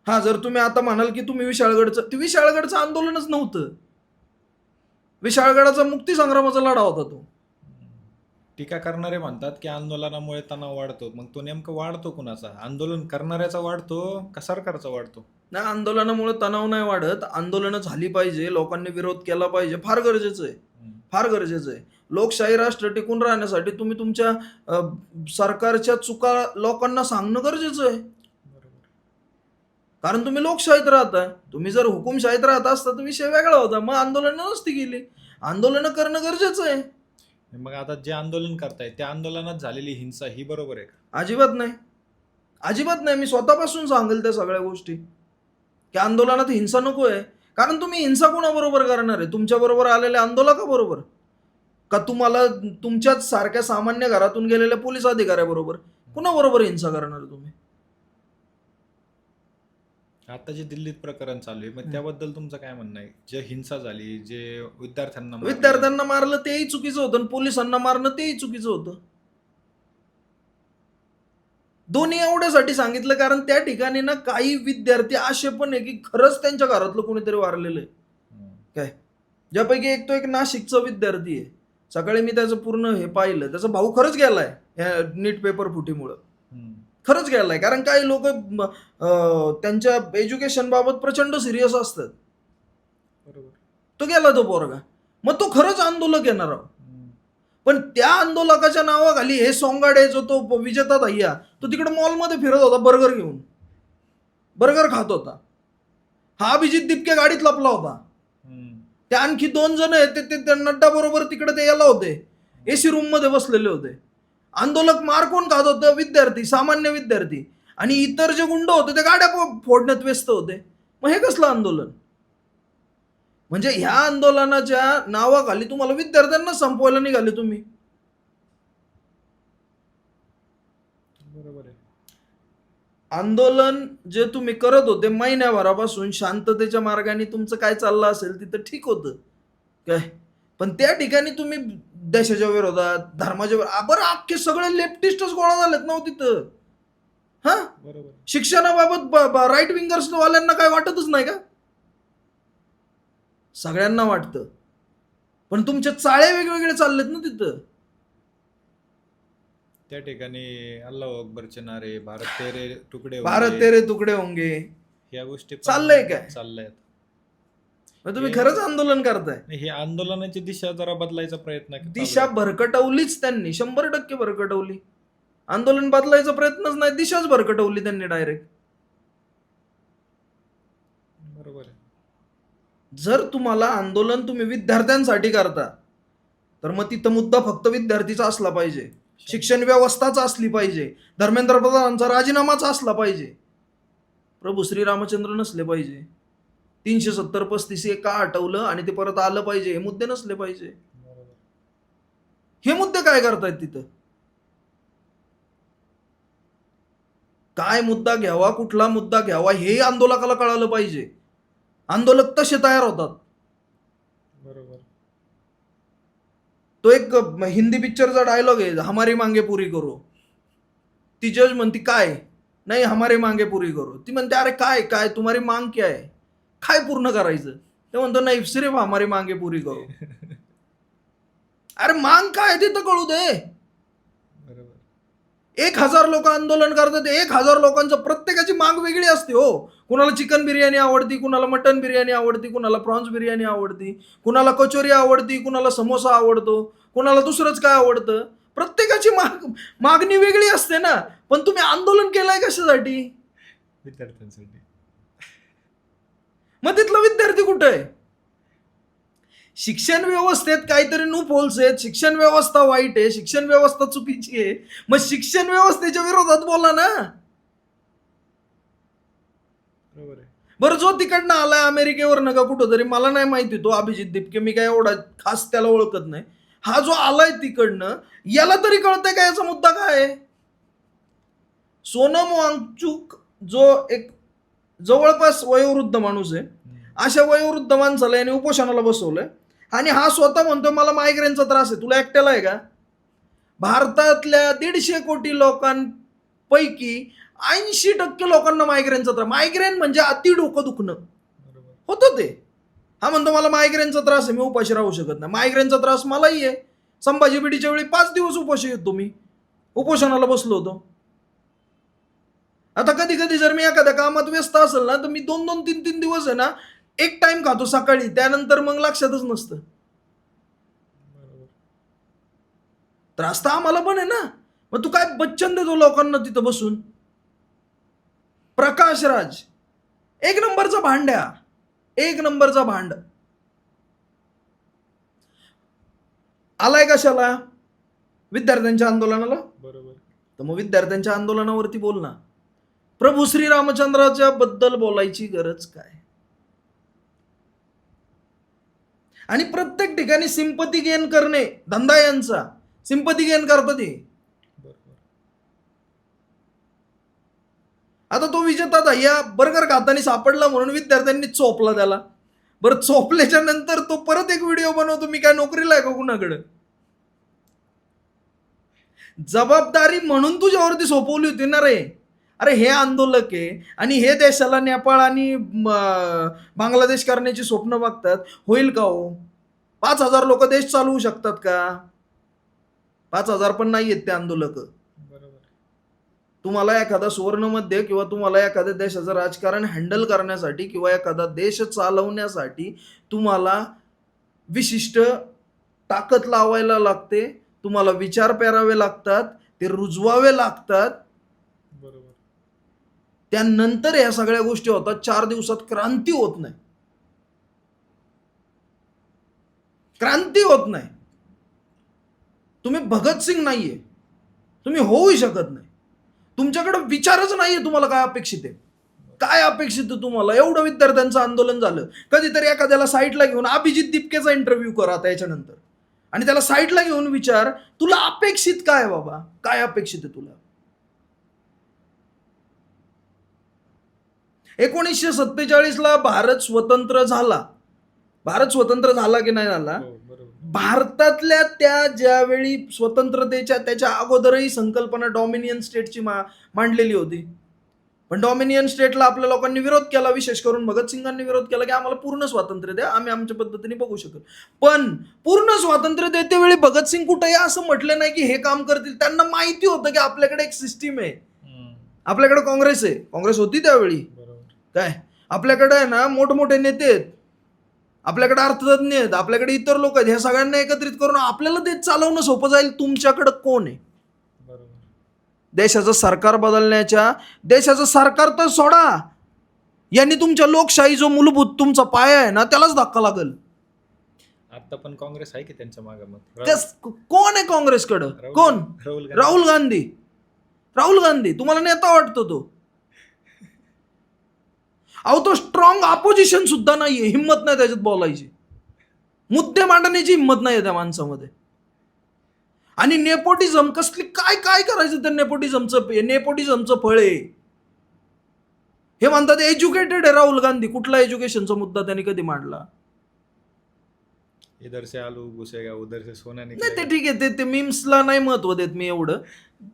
हा, जर तुम्ही आता म्हणाल की तुम्ही विशाळगडचं आंदोलनच नव्हतं. विशाळगडाचा मुक्तीसंग्रामाचा लढा होता तो. टीका करणारे म्हणतात की आंदोलनामुळे तणाव वाढतो. मग तो नेमकं वाढतो कुणाचा? आंदोलन करणाऱ्याचा वाढतो का सरकारचा वाढतो? नाही, आंदोलनामुळे तणाव नाही वाढत. आंदोलनं झाली पाहिजे, लोकांनी विरोध केला पाहिजे, फार गरजेचं आहे, फार गरजेचं आहे. लोकशाही राष्ट्र टिकून राहण्यासाठी तुम्ही तुमच्या सरकारच्या चुका लोकांना सांगणं गरजेचं आहे. बरोबर. कारण तुम्ही लोकशाहीत राहता. तुम्ही जर हुकुमशाहीत राहत असता तर विषय वेगळा होता, मग आंदोलनं नसती गेली. आंदोलनं करणं गरजेचं आहे. मग आता जे आंदोलन करताय त्या आंदोलनात झालेली हिंसा ही बरोबर आहे का? अजिबात नाही, अजिबात नाही. मी स्वतःपासून सांगेल त्या सगळ्या गोष्टी की आंदोलनात हिंसा नको आहे. कारण तुम्ही हिंसा कोणाबरोबर करणार आहे? तुमच्या बरोबर आलेल्या आंदोलकाबरोबर का तुम्हाला तुमच्याच सारख्या सामान्य घरातून गेलेल्या पोलीस अधिकाऱ्याबरोबर? कुणाबरोबर हिंसा करणार तुम्ही? आता जे दिल्लीत प्रकरण चालू आहे, मग त्याबद्दल तुमचं काय म्हणणं आहे? जे हिंसा झाली, जे विद्यार्थ्यांना मारलं तेही चुकीचं होतं आणि पोलिसांना मारणं तेही चुकीचं होतं. दोन्ही एवढ्यासाठी सांगितलं कारण त्या ठिकाणी ना काही विद्यार्थी असे पण आहे की खरंच त्यांच्या घरातलं कोणीतरी वारलेलं आहे. काय ज्यापैकी एक नाशिकचा विद्यार्थी आहे. सकाळी मी त्याचं पूर्ण हे पाहिलं. त्याचा भाऊ खरंच गेलाय या नीट पेपर फुटीमुळं, खरंच गेलाय. कारण काही लोक त्यांच्या एज्युकेशन बाबत प्रचंड सिरियस असतात. बरोबर. तो गेला तो पोरगा, मग तो खरंच आंदोलक येणार आहोत. पण त्या आंदोलकाच्या नावाखाली हे सोंगाडे जो तो विजेता दह्या तो तिकडे मॉलमध्ये फिरत होता, बर्गर घेऊन बर्गर खात होता. हा अभिजित दिपके गाडीत लपला होता. त्या आणखी 2 जण आहेत ते नड्डा बरोबर तिकडे ते याला होते, एसी रूम मध्ये बसलेले होते. आंदोलक मार कोण खात होतं? विद्यार्थी, सामान्य विद्यार्थी. आणि इतर जे गुंड होते ते गाड्या फोडण्यात व्यस्त होते. मग हे कसलं आंदोलन? म्हणजे ह्या आंदोलनाच्या नावाखाली तुम्हाला विद्यार्थ्यांना संपवायला निघाले तुम्ही. बरोबर आहे. आंदोलन जे तुम्ही करत होते महिन्याभरापासून शांततेच्या मार्गाने तुमचं काय चाललं असेल तिथं ठीक होतं काय, पण त्या ठिकाणी तुम्ही देशाच्या विरोधात, धर्माच्या विरोधात, बरं अख्खे सगळे लेफ्टिस्टच गोळा झालेत ना तिथं. हा, बरोबर. शिक्षणाबाबत राईट विंगर्स वाल्यांना काय वाटतच नाही का? सगळ्यांना वाटतं, पण तुमचे चाळे वेगवेगळे चाललेत ना तिथं. त्या ठिकाणी अल्लाह अकबरचे नारे, भारत तेरे तुकडे होंगे, या गोष्टी चाललंय काय? चाललंय. तुम्ही खरंच आंदोलन करताय. ही आंदोलनाची दिशा जरा बदलायचा प्रयत्न दिशा भरकटवलीच त्यांनी, 100% भरकटवली. आंदोलन बदलायचा प्रयत्नच नाही, दिशाच भरकटवली त्यांनी डायरेक्ट. बरोबर आहे. जर तुम्हाला आंदोलन तुम्ही विद्यार्थ्यांसाठी करता तर मग तिथं मुद्दा फक्त विद्यार्थीचा असला पाहिजे, शिक्षण व्यवस्थाच असली पाहिजे, धर्मेंद्र प्रधानांचा राजीनामाच असला पाहिजे, प्रभू श्रीरामचंद्र नसले पाहिजे, 370-35 का हटवलं आणि ते परत आलं पाहिजे, हे मुद्दे नसले पाहिजे. हे मुद्दे काय करतायत तिथं? काय मुद्दा घ्यावा, कुठला मुद्दा घ्यावा हे आंदोलकाला कळालं पाहिजे. आंदोलक तसे तयार होतात. बरोबर. तो एक हिंदी पिक्चरचा डायलॉग आहे, हमारी मांगे पुरी करो. ती जज म्हणती काय? नाही हमारी मांगे पुरी करो. ती म्हणते अरे काय काय तुम्हारी मांग क्या है, काय पूर्ण करायचं? ते म्हणतो नाही सिर्फ हमारी मांगे पुरी करो. अरे मांग काय तिथं कळू दे. 1000 लोक आंदोलन करतात, 1000 लोकांचं प्रत्येकाची मांग वेगळी असते हो. कुणाला चिकन बिर्याणी आवडती, कुणाला मटन बिर्याणी आवडती, कुणाला प्रॉन्स बिर्याणी आवडती, कुणाला कचोरी आवडती, कुणाला समोसा आवडतो, कुणाला दुसरंच काय आवडतं. प्रत्येकाची मागणी वेगळी असते ना. पण तुम्ही आंदोलन केलंय कशासाठी? विद्यार्थ्यांसाठी. मग तिथला विद्यार्थी कुठे आहे? शिक्षण व्यवस्थेत काहीतरी लूप होल्स आहेत, शिक्षण व्यवस्था वाईट आहे, शिक्षण व्यवस्था चुकीची आहे. मग शिक्षण व्यवस्थेच्या विरोधात बोला ना. बरोबर आहे. बरं, जो तिकडनं आलाय अमेरिकेवर नका कुठं तरी, मला नाही माहिती तो अभिजित दिपके, मी काय एवढा खास त्याला ओळखत नाही. हा जो आलाय तिकडनं, याला तरी कळतंय का याचा मुद्दा काय आहे? सोनम वांगचुक जो एक जवळपास वयोवृद्ध माणूस आहे, अशा वयोवृद्ध माणसाला याने उपोषणाला बसवलंय आणि हा स्वतः म्हणतो मला मायग्रेनचा त्रास आहे. तुला एकट्याला आहे का? भारतातल्या 150 कोटी लोकांपैकी 80% लोकांना मायग्रेनचा त्रास. मायग्रेन म्हणजे अति डोकं दुखणं होतं ते. हा म्हणतो मला मायग्रेनचा त्रास आहे, मी उपाशी राहू शकत नाही. मायग्रेनचा त्रास मलाही आहे. संभाजी बिडीच्या वेळी 5 दिवस उपाशी येतो, मी उपोषणाला बसलो होतो. आता कधी कधी जर मी एखाद्या कामात व्यस्त असेल ना, तर मी 2-2, 3-3 दिवस आहे ना एक टाइम खातो सकाळी, त्यानंतर मग लक्षातच नसतं. त्रास तर आम्हाला पण आहे ना. मग तू काय बच्चन देतो लोकांना तिथं बसून? प्रकाश राज एक नंबरचा भांड्या, एक नंबरचा भांड. आलाय कशाला? विद्यार्थ्यांच्या आंदोलनाला. बरोबर. तर मग विद्यार्थ्यांच्या आंदोलनावरती बोल ना. प्रभू श्रीरामचंद्राच्या बद्दल बोलायची गरज काय? आणि प्रत्येक ठिकाणी सिंपती गेन करणे धंदा यांचा. सिंपती गेन करतात ते. आता तो विजेता दह्या बर्गर खाताना सापडला म्हणून विद्यार्थ्यांनी चोपला त्याला. बरं, चोपल्याच्या नंतर तो परत एक व्हिडिओ बनवतो, मी काय नोकरीला आहे का कुणाकडे? जबाबदारी म्हणून तुझ्यावरती सोपवली होती ना रे. अरे हे आंदोलक आहे आणि हे देशाला नेपाळ आणि बांगलादेश करण्याची स्वप्न बघतात. होईल का हो? 5,000 लोक देश चालवू शकतात का? 5,000 पण नाही आहेत ते आंदोलक. तुम्हाला एखादा सुवर्णमध्य किंवा तुम्हाला एखाद्या देशाचं राजकारण हँडल करण्यासाठी किंवा एखादा देश चालवण्यासाठी तुम्हाला विशिष्ट ताकद लावायला लागते. तुम्हाला विचार पेरावे लागतात, ते रुजवावे लागतात. बरोबर. त्यानंतर या सगळ्या गोष्टी होतात. 4 दिवसात क्रांती होत नाही. क्रांती होत नाही. तुम्ही भगतसिंग नाहीये, तुम्ही होऊ शकत नाही. तुमच्याकडे विचारच नाहीये तुम्हाला काय अपेक्षित आहे. काय अपेक्षित आहे तुम्हाला? एवढं विद्यार्थ्यांचं आंदोलन झालं. कधीतरी एखाद्याला साईडला घेऊन अभिजित दिपकेचा इंटरव्ह्यू करा त्याच्यानंतर आणि त्याला साईडला घेऊन विचार, तुला अपेक्षित काय बाबा? काय अपेक्षित आहे तुला? 1947ला भारत स्वतंत्र झाला. भारत स्वतंत्र झाला की नाही झाला? भारतातल्या त्या ज्यावेळी स्वतंत्रतेच्या त्याच्या अगोदरही संकल्पना डॉमिनियन स्टेटची मांडलेली होती. पण डॉमिनियन स्टेटला आपल्या लोकांनी विरोध केला. विशेष करून भगतसिंगांनी विरोध केला की आम्हाला पूर्ण स्वातंत्र्य द्या, आम्ही आमच्या पद्धतीने बघू शकतो. पण पूर्ण स्वातंत्र्य देते वेळी भगतसिंग कुठेही असं म्हटलं नाही की हे काम करतील. त्यांना माहिती होतं की आपल्याकडे एक सिस्टीम आहे, आपल्याकडे काँग्रेस आहे. काँग्रेस होती त्यावेळी काय, आपल्याकडे आहे ना मोठमोठे नेते आहेत, आपल्याकडे अर्थतज्ञ आहेत, आपल्याकडे इतर लोक आहेत. ह्या सगळ्यांना एकत्रित करून आपल्याला ते चालवणं सोपं जाईल. तुमच्याकडे कोण आहे? देशाचं सरकार बदलण्याच्या, देशाचं सरकार तर सोडा, यांनी तुमच्या लोकशाही जो मूलभूत तुमचा पाया आहे ना त्यालाच धक्का लागल. आता पण काँग्रेस आहे की त्यांच्या मागे? मग कोण आहे काँग्रेसकडं? कोण? राहुल गांधी. राहुल गांधी तुम्हाला नेता वाटतो तो? अहो, तो स्ट्रॉंग अपोजिशन सुद्धा नाहीये. हिंमत नाही त्याच्यात बोलायची, मुद्दे मांडण्याची हिंमत नाही त्या माणसामध्ये. आणि नेपोटिझम कसली काय काय करायचं त्या नेपोटिझमचं फळ आहे. हे म्हणतात एज्युकेटेड आहे राहुल गांधी. कुठला एज्युकेशनचा मुद्दा त्यांनी कधी मांडला? इधर से आलू घुसेगा उधर से सोना नाही, निकलेगा. ते ठीक आहे. ते मीम्सला नाही महत्व देत मी एवढं.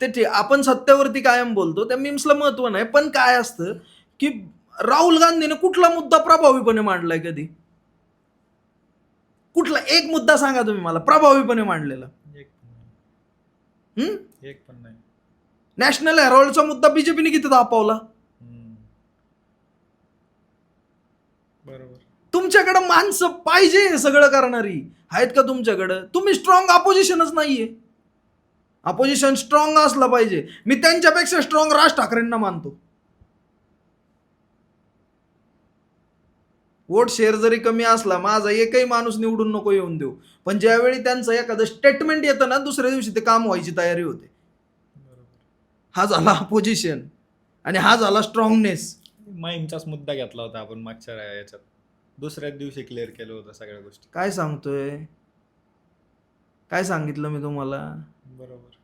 ते ठीक, आपण सत्यावरती कायम बोलतो, त्या मीम्सला महत्व नाही. पण काय असतं की राहुल गांधीने कुठला मुद्दा प्रभावीपणे मांडलाय कधी? कुठला एक मुद्दा सांगा तुम्ही मला प्रभावीपणे मांडलेला. एक पण नाही. नॅशनल हेराल्डचा मुद्दा बीजेपीने किती दापावला? तुमच्याकडे माणसं पाहिजे हे सगळं करणारी आहेत का तुमच्याकडं? तुम्ही स्ट्रॉंग अपोजिशनच नाहीये. अपोजिशन स्ट्रॉंग असला पाहिजे. मी त्यांच्यापेक्षा स्ट्रॉंग राज ठाकरेंना मानतो. वोट शेअर जरी कमी असला, माझा एकही माणूस निवडून नको येऊन देऊ, पण ज्यावेळी त्यांचं एखादं स्टेटमेंट येतं ना, दुसऱ्या दिवशी ते काम व्हायची तयारी होते. हा झाला अपोजिशन आणि हा झाला स्ट्रॉंगनेस. माईमचाच मुद्दा घेतला होता आपण मागच्या याच्यात, दुसऱ्याच दिवशी क्लिअर केलं होतं सगळ्या गोष्टी. काय सांगतोय? काय सांगितलं मी तुम्हाला? बरोबर.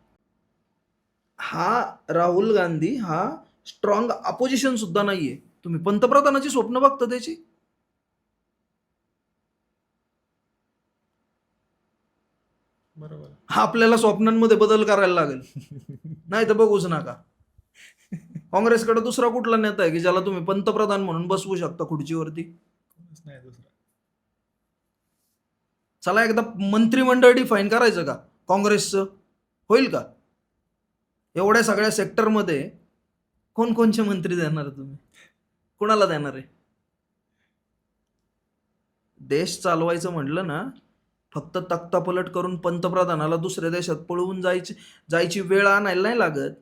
हा राहुल गांधी हा स्ट्रॉंग अपोजिशन सुद्धा नाहीये. तुम्ही पंतप्रधानाची स्वप्न बघता त्याची? बरोबर. हा आपल्याला स्वप्नांमध्ये बदल करायला लागेल, नाही तर बघूच नका. काँग्रेसकडे दुसरा कुठला नेता आहे की ज्याला तुम्ही पंतप्रधान म्हणून बसवू शकता खुर्चीवरती? कोणीच नाही दुसरा. चला एकदा मंत्रिमंडळ डिफाईन करायचं का काँग्रेसचं? होईल का? एवढ्या सगळ्या सेक्टरमध्ये कोणकोणचे मंत्री देणार तुम्ही? कुणाला देणार आहे? देश चालवायचं म्हटलं ना, फक्त तख्तापलट करून पंतप्रधानाला दुसऱ्या देशात पळवून जायची वेळ आणायला नाही लागत.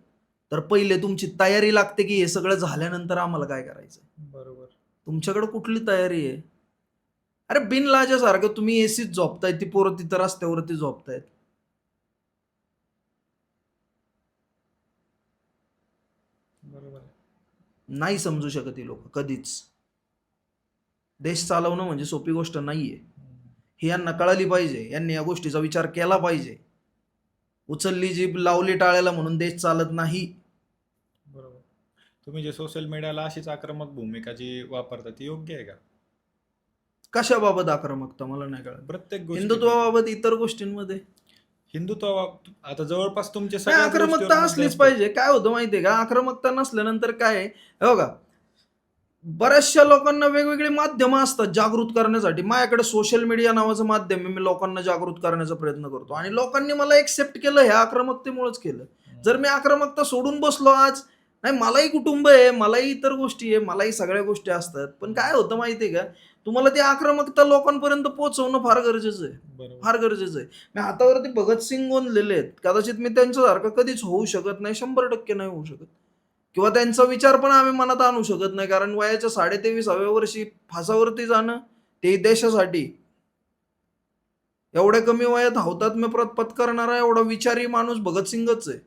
तर पहिले तुमची तयारी लागते की हे सगळं झाल्यानंतर आम्हाला काय करायचं. बरोबर. तुमच्याकडे कुठली तयारी आहे? अरे बिनलाजासारखं तुम्ही एसीत झोपताय, ती पोरं तिथं रस्त्यावरती झोपतायत. बरोबर. नाही समजू शकत ही लोक कधीच. देश चालवणं म्हणजे सोपी गोष्ट नाहीये, ही यांना कळाली पाहिजे. यांनी या गोष्टीचा विचार केला पाहिजे. उचलली जीभ लावली टाळ्याला म्हणून देश चालत नाही. बरोबर. तुम्ही जे सोशल मीडियाला अशीच आक्रमक भूमिका जी वापरता ती योग्य आहे का? कशाबाबत आक्रमकता मला नाही कळत. प्रत्येक गोष्टी हिंदुत्वाबाबत, इतर गोष्टींमध्ये हिंदुत्व आता जवळपास तुमचे नाही, सगळ्याच आक्रमकता गोष्टीवर असलीच मुद्दे पाहिजे. काय होतं माहितीये का, आक्रमकता नसल्यानंतर काय आहे, हे बघा, बऱ्याचशा लोकांना वेगवेगळी माध्यमं असतात जागृत करण्यासाठी. माझ्याकडे सोशल मीडिया नावाचं माध्यम आहे, मी लोकांना जागृत करण्याचा प्रयत्न करतो आणि लोकांनी मला एक्सेप्ट केलं ह्या आक्रमकतेमुळेच केलं. जर मी आक्रमकता सोडून बसलो आज, नाही, मलाही कुटुंब आहे, मलाही इतर गोष्टी आहे, मलाही सगळ्या गोष्टी असतात, पण काय होतं माहितीये का, तुम्हाला ती आक्रमकता लोकांपर्यंत पोहोचवणं फार गरजेचं आहे. बरोबर. फार गरजेचं आहे. मी हातावरती भगतसिंग गोंदलेले आहेत, कदाचित मी त्यांच्यासारखं कधीच होऊ शकत नाही, 100% नाही होऊ शकत, किंवा त्यांचा विचार पण आम्ही मनात आणू शकत नाही. कारण वयाच्या 23व्या वर्षी फासावरती जाणं, ते देशासाठी, एवढ्या कमी वयात हौतात्म्य पत्करणारा एवढा विचारी माणूस भगतसिंगच आहे.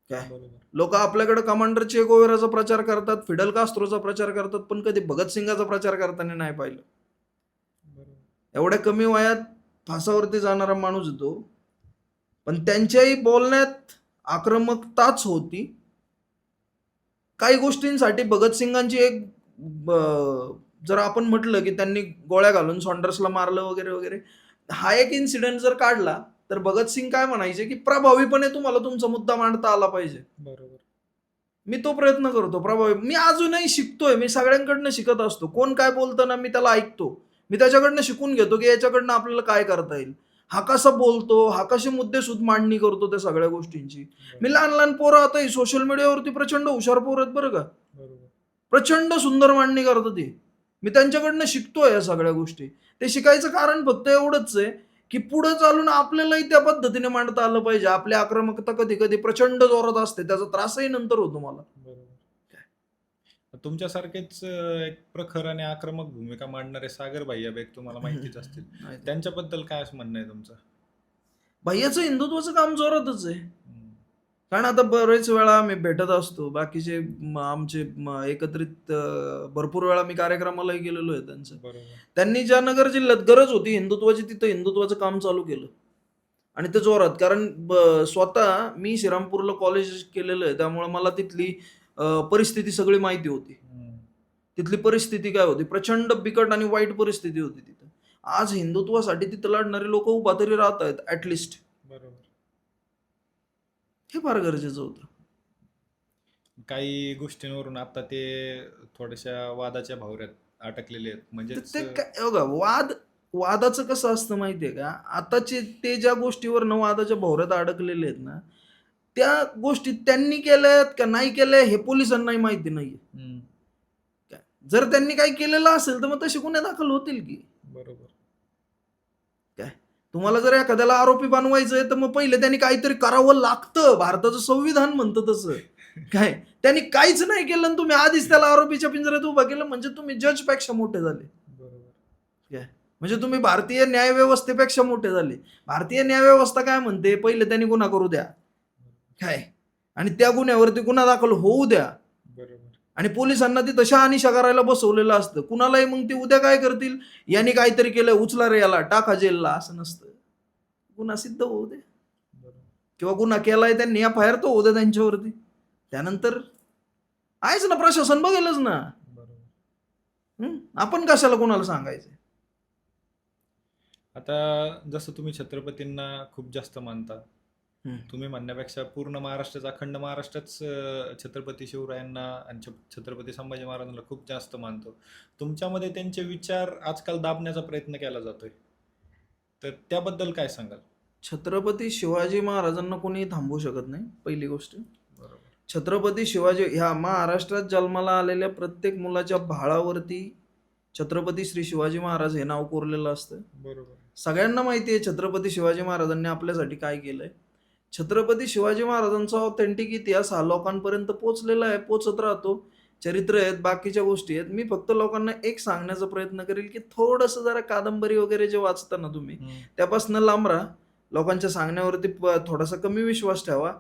काय बरोबर. लोक आपल्याकडे कमांडर चे गोवेराचा प्रचार करतात, फिडल कास्त्रोचा प्रचार करतात, पण कधी भगतसिंगाचा प्रचार करताना नाही पाहिलं. बरोबर. एवढ्या कमी वयात फासावरती जाणारा माणूस येतो, पण त्यांच्याही बोलण्यात आक्रमकताच होती. काही गोष्टींसाठी भगतसिंगांची एक जर आपण म्हटलं की त्यांनी गोळ्या घालून सॉन्डर्सला मारलं वगैरे वगैरे, हा एक इन्सिडेंट जर काढला तर भगतसिंग काय म्हणायचे की प्रभावीपणे तुम्हाला तुमचा मुद्दा मांडता आला पाहिजे. बरोबर. मी तो प्रयत्न करतो प्रभावी. मी अजूनही शिकतोय, मी सगळ्यांकडनं शिकत असतो. कोण काय बोलतं ना, मी त्याला ऐकतो, मी त्याच्याकडनं शिकून घेतो की याच्याकडनं आपल्याला काय करता येईल. हा कसा बोलतो, हा कसे मुद्देसूद मांडणी करतो त्या सगळ्या गोष्टींची. मी लहान लहान पोरं आता सोशल मीडियावरती प्रचंड हुशार पोरं आहेत बरं का, बरोबर. प्रचंड सुंदर मांडणी करतात ती. मी त्यांच्याकडनं शिकतोय या सगळ्या गोष्टी. ते शिकायचं कारण फक्त एवढंच आहे की पुढे चालून आपल्यालाही त्या पद्धतीने मांडता आलं पाहिजे. आपली आक्रमकता कधी कधी प्रचंड जोरात असते, त्याचा त्रासही नंतर होतो मला. बरोबर. तुमच्यासारखेच एक प्रखर आणि आक्रमक भूमिका मांडणारे सागर भैया बेग तुम्हाला माहितीच असतील, त्यांच्याबद्दल काय असं म्हणणं आहे तुमचं? भैयाचं हिंदुत्वाचं काम जोरातच आहे. कारण आता बरेच वेळा मी भेटत असतो, बाकीचे आमचे एकत्रित भरपूर वेळा मी कार्यक्रमालाही गेलेलो आहे त्यांचं. बरोबर. त्यांनी ज्या नगर जिल्ह्यात गरज होती हिंदुत्वाची, तिथं हिंदुत्वाचं काम चालू केलं आणि ते जोरात. कारण स्वतः मी श्रीरामपूरला कॉलेज केलेलं आहे, त्यामुळे मला तिथली परिस्थिती सगळी माहिती होती. तिथली परिस्थिती काय होती, प्रचंड बिकट आणि वाईट परिस्थिती होती तिथं. आज हिंदुत्वासाठी तिथं लढणारे लोक उभा तरी राहत आहेत ऍटलिस्ट. बरोबर. हे फार गरजेचं होतं. काही गोष्टींवरून आता ते थोड्याशा वादाच्या भोवऱ्यात अटकलेले आहेत. म्हणजे ते काय बघा, वादाचं कसं असतं माहितीये का, आताचे ते ज्या गोष्टीवर वादाच्या भोवऱ्यात अडकलेले आहेत ना, त्या गोष्टी त्यांनी केल्यात का नाही केल्या हे पोलिसांनाही माहिती नाहीये. जर त्यांनी काही केलेलं असेल तर मग तसे गुन्हे दाखल होतील की. बरोबर. काय तुम्हाला जर एखाद्याला आरोपी बनवायचंय तर मग पहिले त्यांनी काहीतरी करावं लागतं. भारताचं संविधान म्हणतं तसं. काय त्यांनी काहीच नाही केलं आणि तुम्ही आधीच त्याला आरोपीच्या पिंजऱ्यात उभा केलं म्हणजे तुम्ही जज पेक्षा मोठे झाले. बरोबर. काय म्हणजे तुम्ही भारतीय न्यायव्यवस्थेपेक्षा मोठे झाले. भारतीय न्यायव्यवस्था काय म्हणते, पहिले त्यांनी गुन्हा करू द्या. काय आणि त्या गुन्ह्यावरती गुन्हा दाखल होऊ द्या. बरोबर. आणि पोलिसांना ती तशा अनिशा करायला बसवलेलं असतं. कुणालाही मग ते उद्या काय करतील, यांनी काहीतरी केलं उचला रे याला टाका जेलला, असं नसतं. गुन्हा सिद्ध होऊ दे बरोबर. किंवा गुन्हा केलाय त्यांनी एफ.आय.आर तो होऊ दे त्यांच्यावरती. त्यानंतर आहेच ना, प्रशासन बघेलच ना. बरोबर. आपण कशाला कोणाला सांगायचं. आता जसं तुम्ही छत्रपतींना खूप जास्त मानता, तुम्ही म्हणण्यापेक्षा पूर्ण महाराष्ट्राचा, अखंड महाराष्ट्रच छत्रपती शिवरायांना आणि छत्रपती संभाजी महाराजांना खूप जास्त मानतो. तुमच्यामध्ये त्यांचे विचार आजकाल दाबण्याचा प्रयत्न केला जातोय, तर त्याबद्दल काय सांगाल? छत्रपती शिवाजी महाराजांना कोणी थांबवू शकत नाही, पहिली गोष्ट. बरोबर. छत्रपती शिवाजी ह्या महाराष्ट्रात जन्माला आलेल्या प्रत्येक मुलाच्या भाळावरती छत्रपती श्री शिवाजी महाराज हे नाव कोरलेलं असतं. बरोबर. सगळ्यांना माहिती आहे छत्रपती शिवाजी महाराजांनी आपल्यासाठी काय केलंय. छत्रपती शिवाजी महाराजांचा ऑथेंटिक इतिहास हा लोकांपर्यंत पोहोचलेला आहे, पोचत राहतो. चरित्र आहेत, बाकीच्या गोष्टी आहेत. मी फक्त लोकांना एक सांगण्याचा प्रयत्न करेल की थोडंसं जरा कादंबरी वगैरे जे वाचता ना तुम्ही, त्यापासून लांब राहा. लोकांच्या सांगण्यावरती थोडासा कमी विश्वास ठेवा.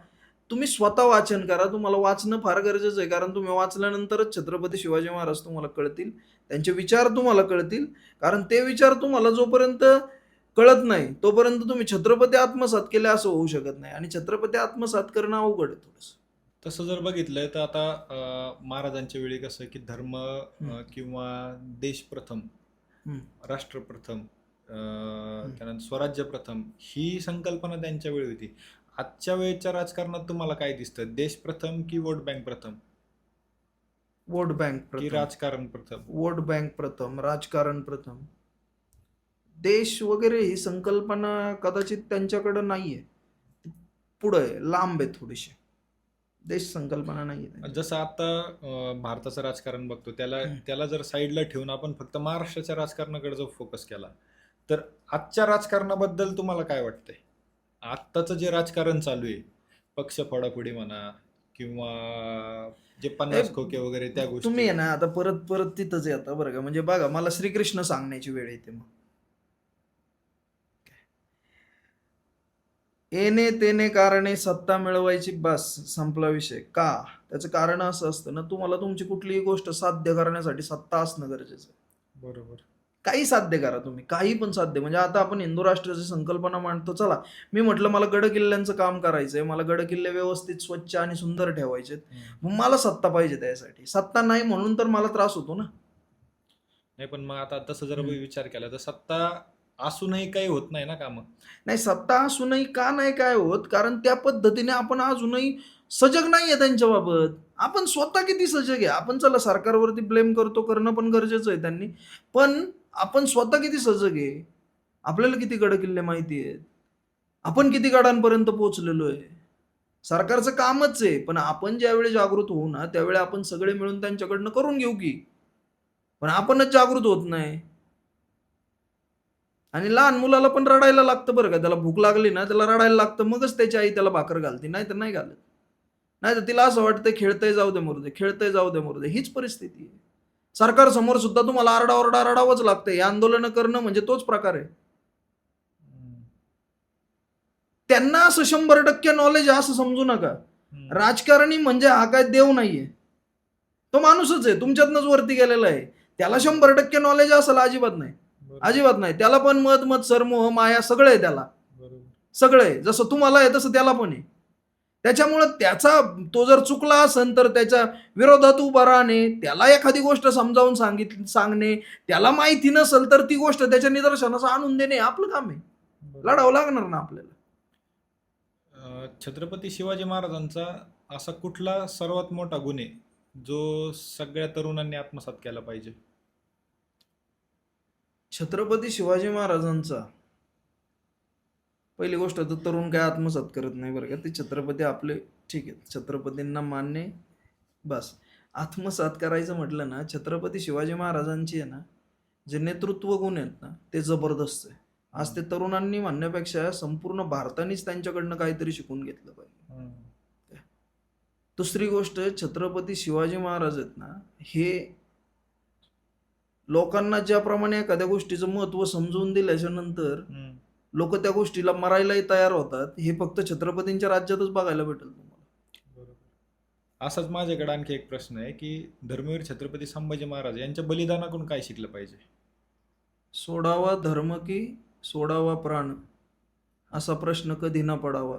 तुम्ही स्वतः वाचन करा. तुम्हाला वाचणं फार गरजेचं आहे, कारण तुम्ही वाचल्यानंतरच छत्रपती शिवाजी महाराज तुम्हाला कळतील, त्यांचे विचार तुम्हाला कळतील. कारण ते विचार तुम्हाला जोपर्यंत कळत नाही तोपर्यंत तुम्ही छत्रपती आत्मसात केले असं होऊ शकत नाही. आणि छत्रपती आत्मसात करणं अवघड आहे थोडंसं. तसं जर बघितलं तर आता महाराजांच्या वेळी कसं की धर्म किंवा देश प्रथम, राष्ट्र प्रथम, त्यानंतर स्वराज्य प्रथम ही संकल्पना त्यांच्या वेळी होती. आजच्या वेळेच्या राजकारणात तुम्हाला काय दिसतं? देश प्रथम की वोट बँक प्रथम वोट बँक की प्रथम. राजकारण प्रथम? वोट बँक प्रथम, राजकारण प्रथम. देश वगैरे ही संकल्पना कदाचित त्यांच्याकडे नाहीये, पुढे लांब आहे थोडीशी. देश संकल्पना नाहीये. जसं आता भारताचं राजकारण बघतो, त्याला जर साईडला ठेवून आपण फक्त महाराष्ट्राच्या राजकारणाकडे जर फोकस केला तर आजच्या राजकारणाबद्दल तुम्हाला काय वाटतंय? आत्ताचं जे राजकारण चालू आहे, पक्ष फोडाफोडी म्हणा किंवा जे 50 खोके वगैरे त्या गोष्टी, तुम्ही आहे ना आता परत परत तिथंच येता बरं का. म्हणजे बघा, मला श्रीकृष्ण सांगण्याची वेळ येते. मग येणे तेने कारणे सत्ता मिळवायची, बस संपला विषय. का? त्याचं कारण असं असतं ना, तुम्हाला तुमची कुठलीही गोष्ट साध्य करण्यासाठी सत्ता असणं गरजेचं आहे. बरोबर. काही साध्य करा तुम्ही, काही पण साध्य. म्हणजे आता आपण हिंदू राष्ट्राची संकल्पना मांडतो. चला, मी म्हटलं मला गड किल्ल्यांचं काम करायचंय, मला गड किल्ले व्यवस्थित स्वच्छ आणि सुंदर ठेवायचे, मग मला सत्ता पाहिजे. त्यासाठी सत्ता नाही म्हणून तर मला त्रास होतो ना. नाही, पण मग आता तसं जर विचार केला तर सत्ता असूनही काही होत नाही ना कामं. नाही, सत्ता असूनही का नाही काय होत? कारण त्या पद्धतीने आपण अजूनही सजग नाहीये त्यांच्या बाबत. आपण स्वतः किती सजग आहे? आपण चला सरकारवरती ब्लेम करतो, करणं पण गरजेचं आहे त्यांनी, पण आपण स्वतः किती सजग आहे? आपल्याला किती गड किल्ले माहिती आहेत? आपण किती गडांपर्यंत पोहोचलेलो आहे? सरकारचं कामच आहे, पण आपण ज्यावेळी जागृत होऊ ना त्यावेळी आपण सगळे मिळून त्यांच्याकडनं करून घेऊ की. पण आपणच जागृत होत नाही. आणि लहान मुलाला पण रडायला लागतं बरं का. त्याला भूक लागली ना त्याला रडायला लागतं, मगच त्याची आई त्याला भाकर घालते, नाही तर नाही घालत. नाही तर तिला असं वाटतं खेळतंय जाऊ दे मुर्दे, खेळतंय जाऊ दे मुर्दे. हीच परिस्थिती आहे. सरकार समोर सुद्धा तुम्हाला आरडाओरडा रडावंच लागतं. हे आंदोलन करणं म्हणजे तोच प्रकार आहे. त्यांना असं 100% नॉलेज आहे असं समजू नका. राजकारणी म्हणजे हा काय देव नाहीये, तो माणूसच आहे, तुमच्यातनंच वरती गेलेला आहे. त्याला 100% नॉलेज असेल अजिबात नाही, अजिबात नाही. त्याला पण मत सरमोह माया सगळं आहे, त्याला सगळं आहे. जसं तुम्हाला आहे तसं त्याला पण आहे. त्याच्यामुळं तो जर चुकला असेल तर त्याच्या विरोधात उभा राहणे, त्याला एखादी गोष्ट समजावून सांगणे, त्याला माहिती नसेल तर ती गोष्ट त्याच्या निदर्शनास आणून देणे आपलं काम आहे. लढावं लागणार ना आपल्याला. छत्रपती शिवाजी महाराजांचा असा कुठला सर्वात मोठा गुण आहे जो सगळ्या तरुणांनी आत्मसात केला पाहिजे? छत्रपती शिवाजी महाराजांचा पहिली गोष्ट तर तरुण काय आत्मसात करत नाही बरं का. ते छत्रपती आपले ठीक आहे, छत्रपतींना मान्य बस. आत्मसात करायचं म्हटलं ना, छत्रपती शिवाजी महाराजांची आहे ना, जे नेतृत्व गुण आहेत ना, ते जबरदस्त आहे. आज ते तरुणांनी म्हणण्यापेक्षा संपूर्ण भारतानेच त्यांच्याकडनं काहीतरी शिकून घेतलं पाहिजे. दुसरी गोष्ट, छत्रपती शिवाजी महाराज आहेत ना, हे लोकांना ज्याप्रमाणे एखाद्या गोष्टीचं महत्व समजून दिल्याच्या नंतर लोक त्या गोष्टीला मरायलाही तयार होतात, हे फक्त छत्रपतींच्या राज्यातच बघायला भेटेल तुम्हाला. बरोबर. असाच माझ्याकडे आणखी एक प्रश्न आहे की धर्मवीर छत्रपती संभाजी महाराज यांच्या बलिदानाकडून काय शिकलं पाहिजे? सोडावा धर्म की सोडावा प्राण, असा प्रश्न कधी न पडावा.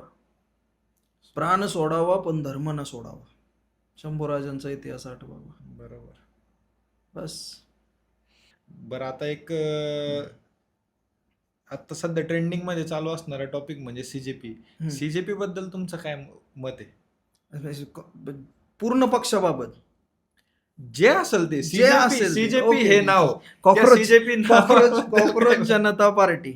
प्राण सोडावा पण धर्म न सोडावा. शंभूराजांचा इतिहास आठवावा. बरोबर. बस. बरं, आता एक आता सध्या ट्रेंडिंग मध्ये चालू असणारा टॉपिक म्हणजे सीजेपी. सीजेपी बद्दल तुमचं काय मत आहे? पूर्ण पक्षाबाबत जे असेल ते जे असेल ते. CJP okay. हे नाव कॉक्रोच सीजेपी कॉक्रोच जनता पार्टी,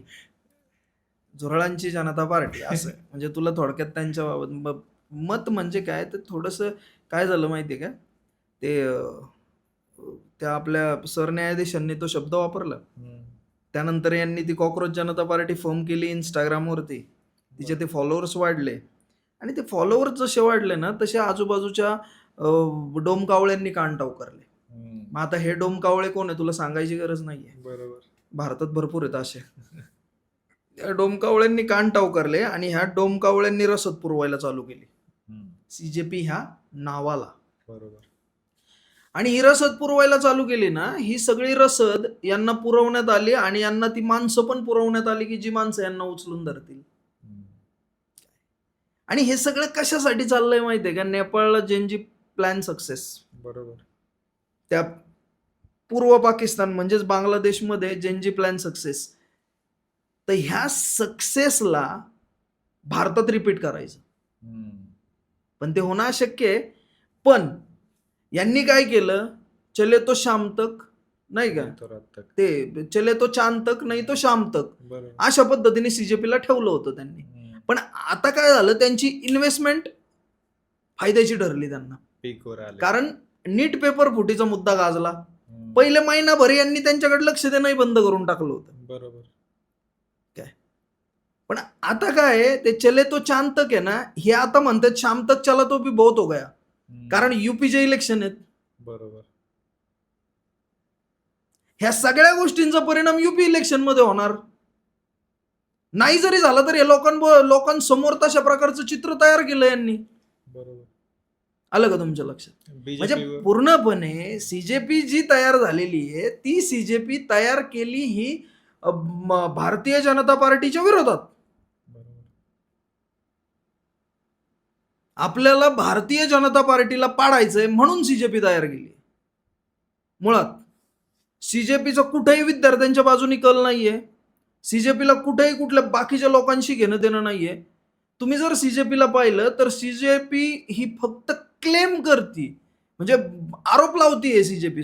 झुरळांची जनता पार्टी असं. म्हणजे तुला थोडक्यात त्यांच्या बाबत मत म्हणजे काय, तर थोडस काय झालं माहितीये का, ते त्या आपल्या सरन्यायाधीशांनी तो शब्द वापरला, त्यानंतर यांनी ती कॉक्रोच जनता पार्टी फॉर्म केली इंस्टाग्रामवरती. तिचे ते फॉलोअर्स वाढले आणि ते फॉलोअर्स जसे वाढले ना, तसे आजूबाजूच्या डोमकावळ्यांनी कान टावकारले. मग आता हे डोमकावळे कोण आहे तुला सांगायची गरज नाहीये. बरोबर. भारतात भरपूर आहेत असे. त्या डोमकावळ्यांनी कान टावकारले आणि ह्या डोमकावळ्यांनी रसद पुरवायला चालू केली सीजेपी ह्या नावाला. बरोबर. आणि ही रसद पुरवायला चालू केली ना, ही सगळी रसद यांना पुरवण्यात आली आणि यांना ती माणसं पण पुरवण्यात आली की जी माणसं यांना उचलून धरतील. आणि हे सगळं कशासाठी चाललंय माहितीये का? नेपाळला जेनजी प्लॅन सक्सेस. बरोबर. त्या पूर्व पाकिस्तान म्हणजेच बांगलादेशमध्ये जेनजी प्लॅन सक्सेस. तर ह्या सक्सेसला भारतात रिपीट करायचं, पण ते होणं अशक्य आहे. पण यांनी काय केलं, चले तो शाम तक नाही का, ते चले तो चांद तक नाही तो शाम तक, अशा पद्धतीने सीजेपीला ठेवलं होतं त्यांनी. पण आता काय झालं, त्यांची इन्व्हेस्टमेंट फायद्याची ठरली त्यांना. कारण नीट पेपर फुटीचा मुद्दा गाजला. पहिले महिनाभर यांनी त्यांच्याकडे लक्ष देणं बंद करून टाकलं होतं. बरोबर. काय पण आता काय, ते चले तो चांद तक आहे ना, हे आता म्हणतात शाम तक चला तो भी बहुत हो गया. कारण युपीचे इलेक्शन आहेत. बरोबर. ह्या सगळ्या गोष्टींचा परिणाम युपी इलेक्शन मध्ये होणार नाही. जरी झाला तरी लोकांसमोर तशा प्रकारचं चित्र तयार केलं यांनी. बरोबर. आलं का तुमच्या लक्षात? म्हणजे पूर्णपणे सीजेपी जी तयार झालेली आहे, ती सीजेपी तयार केली ही भारतीय जनता पार्टीच्या विरोधात. आपल्याला भारतीय जनता पार्टीला पाडायचंय म्हणून सीजेपी तयार केली. मुळात सीजेपीचा कुठेही विद्यार्थ्यांच्या बाजूनी कल नाहीये. सीजेपीला कुठेही कुठल्या बाकीच्या लोकांशी घेणं देणं नाहीये. तुम्ही जर सीजेपीला पाहिलं तर सीजेपी ही फक्त क्लेम करते, म्हणजे आरोप लावतीये सीजेपी.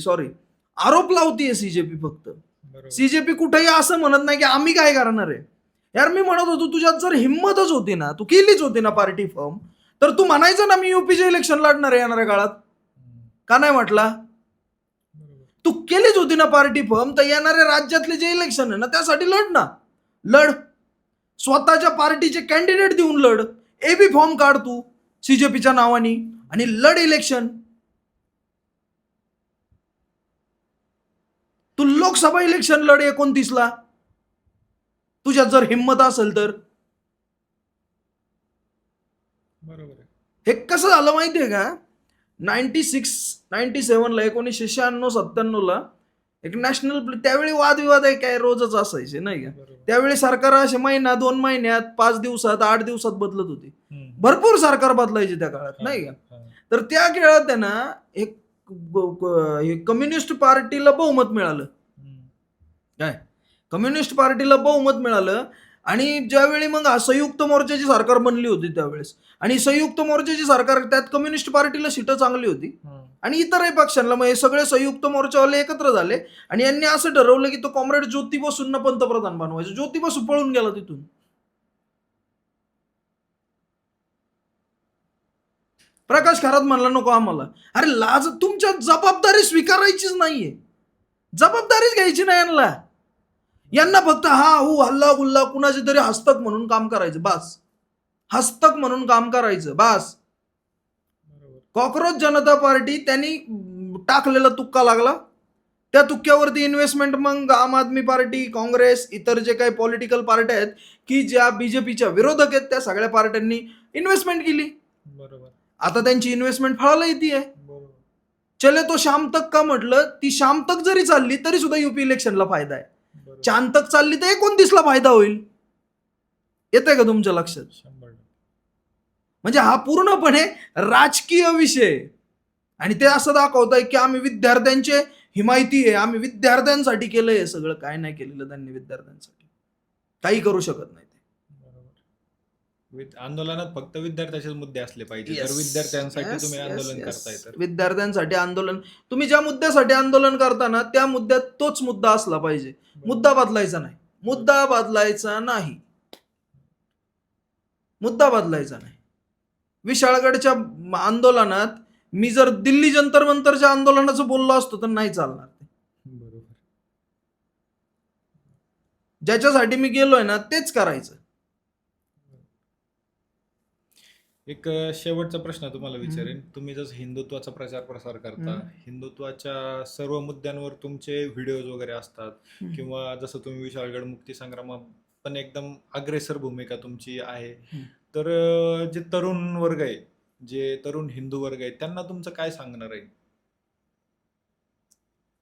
आरोप लावतीये सीजेपी फक्त. सीजेपी कुठेही असं म्हणत नाही की आम्ही काय करणार आहे. यार मी म्हणत होतो, तुझ्यात जर हिंमतच होती ना, तू केलीच होती ना पार्टी फॉर्म, तर तू म्हणायचं ना मी युपीचे इलेक्शन लढणार आहे येणाऱ्या काळात. का नाही म्हटला? तू केलीच होती ना पार्टी फॉर्म, तर येणाऱ्या राज्यातले जे इलेक्शन आहे ना त्यासाठी लढ ना. लढ, स्वतःच्या पार्टीचे कॅन्डिडेट देऊन लढ. एबी फॉर्म काढ तू सीजेपीच्या नावाने आणि लढ इलेक्शन. तू लोकसभा इलेक्शन लढ 29ला, तुझ्यात जर हिंमत असेल तर. बरोबर. हे कसं झालं माहितीये का, 97ला 1996-97ला एक नॅशनल, त्यावेळी वादविवाद आहे काय रोजच असायचे नाही का. त्यावेळी सरकार असे महिना 2 महिन्यात 5 दिवसात 8 दिवसात बदलत होती. भरपूर सरकार बदलायचे त्या काळात नाही का. तर त्या काळात त्यांना एक कम्युनिस्ट पार्टीला बहुमत मिळालं. काय कम्युनिस्ट पार्टीला बहुमत मिळालं. आणि ज्यावेळी मग संयुक्त मोर्चाची सरकार बनली होती त्यावेळेस, आणि संयुक्त मोर्चाची सरकार, त्यात कम्युनिस्ट पार्टीला सीटं चांगली होती आणि इतरही पक्षांना, मग हे सगळे संयुक्त मोर्चावाले एकत्र झाले आणि यांनी असं ठरवलं की तो कॉम्रेड ज्योती बसूंना पंतप्रधान बनवायचं. ज्योती बसू पळून गेला तिथून. प्रकाश खरात म्हणला नको आम्हाला. अरे लाज, तुमच्या जबाबदारी स्वीकारायचीच नाहीये, जबाबदारीच घ्यायची नाही यांना. यांना फक्त हा हू हल्ला गुल्ला कुणाचे तरी हस्तक म्हणून काम करायचं बास, हस्तक म्हणून काम करायचं बास. कॉक्रोच जनता पार्टी त्यांनी टाकलेला तुक्का लागला, त्या तुक्क्यावरती इन्व्हेस्टमेंट मग आम आदमी पार्टी, काँग्रेस, इतर जे काही पॉलिटिकल पार्ट्या आहेत की ज्या बीजेपीच्या विरोधक आहेत त्या सगळ्या पार्ट्यांनी इन्व्हेस्टमेंट केली. बरोबर. आता त्यांची इन्व्हेस्टमेंट फळाला येते. चले तो शाम तक का म्हटलं, ती शाम तक जरी चालली तरी सुद्धा युपी इलेक्शनला फायदा आहे. चांद तक चालली तर 29ला फायदा होईल. येतंय का तुमच्या लक्षात? म्हणजे हा पूर्णपणे राजकीय विषय. आणि ते असं दाखवत आहे की आम्ही विद्यार्थ्यांचे हिमायती आहे, आम्ही विद्यार्थ्यांसाठी केलंय हे सगळं. काय नाही केलेलं त्यांनी विद्यार्थ्यांसाठी, काही करू शकत नाही ते. आंदोलनात फक्त विद्यार्थ्यांचे मुद्दे असले पाहिजे. जर विद्यार्थ्यांसाठी तुम्ही आंदोलन करताय तर विद्यार्थ्यांसाठी आंदोलन, तुम्ही ज्या मुद्द्यासाठी आंदोलन करताना त्या मुद्द्यात तोच मुद्दा असला पाहिजे. मुद्दा बदलायचा नाही, मुद्दा बदलायचा नाही, मुद्दा बदलायचा नाही. विशाळगडच्या आंदोलनात मी जर दिल्ली जंतर मंतरच्या आंदोलनाचं बोललो असतो तर नाही चालणार. बरोबर. ज्याच्यासाठी मी गेलोय ना तेच करायचं. एक शेवटचा प्रश्न तुम्हाला विचारेन. तुम्ही जसं हिंदुत्वाचा प्रचार प्रसार करता, हिंदुत्वाच्या सर्व मुद्द्यांवर तुमचे व्हिडिओज वगैरे असतात, किंवा जसं तुम्ही विशाळगड मुक्ती संग्रामात पण एकदम अग्रेसर भूमिका तुमची आहे. तर जे तरुण वर्ग आहे, जे तरुण हिंदू वर्ग आहे, त्यांना तुमचं काय सांगणार आहे?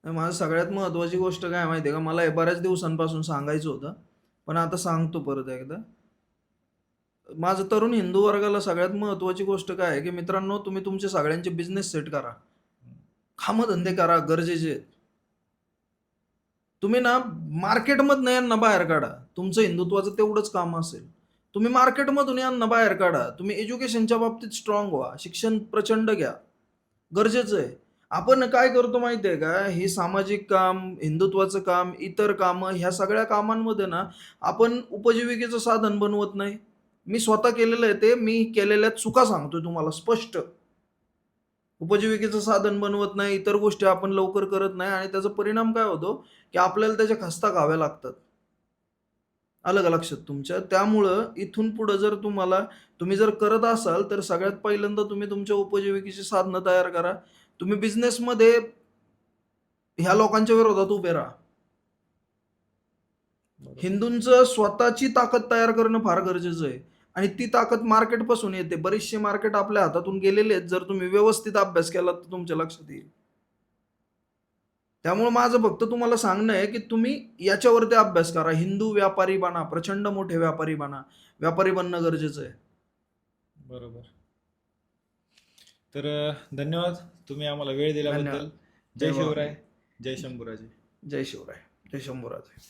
माझं सगळ्यात महत्वाची गोष्ट काय माहितीये का, मला हे बऱ्याच दिवसांपासून सांगायचं होतं पण आता सांगतो परत एकदा. माझं तरुण हिंदू वर्गाला सगळ्यात महत्वाची गोष्ट काय आहे की मित्रांनो, तुम्ही तुमचे सगळ्यांचे बिझनेस सेट करा, कामधंदे करा, गरजेचे आहेत. तुम्ही ना मार्केटमधनं यांना बाहेर काढा. तुमचं हिंदुत्वाचं तेवढंच काम असेल, तुम्ही मार्केटमधून यांना बाहेर काढा. तुम्ही एज्युकेशनच्या बाबतीत स्ट्रॉंग व्हा, शिक्षण प्रचंड घ्या, गरजेचं आहे. आपण काय करतो माहिती आहे का, हे सामाजिक काम, हिंदुत्वाचं काम, इतर कामं, ह्या सगळ्या कामांमध्ये ना आपण उपजीविकेचं साधन बनवत नाही. मी स्वतः केलेलं आहे ते, मी केलेल्या चुका सांगतोय तुम्हाला स्पष्ट. उपजीविकेचं साधन बनवत नाही, इतर गोष्टी आपण लवकर करत नाही आणि त्याचा परिणाम काय होतो की आपल्याला त्याच्या खस्ता खाव्या लागतात. आलं का लक्षात तुमच्या? त्यामुळं इथून पुढं जर तुम्ही जर करत असाल तर सगळ्यात पहिल्यांदा तुम्ही तुमच्या उपजीविकेची साधनं तयार करा. तुम्ही बिझनेसमध्ये ह्या लोकांच्या विरोधात उभे राहा. हिंदूंचं स्वतःची ताकद तयार करणं फार गरजेचं आहे आणि ती ताकद मार्केटपासून येते. बरेचसे मार्केट आपल्या हातातून गेलेले आहेत. जर तुम्ही व्यवस्थित अभ्यास केला तर तुमच्या लक्षात येईल. त्यामुळे माझं फक्त तुम्हाला सांगणं आहे की तुम्ही याच्यावरती अभ्यास करा. हिंदू व्यापारी बना, प्रचंड मोठे व्यापारी बना. व्यापारी बनणं गरजेचं आहे. बरोबर. तर धन्यवाद तुम्ही आम्हाला वेळ दिल्याबद्दल. जय शिवराय, जय शंभूराजे. जय शिवराय, जय शंभूराजे.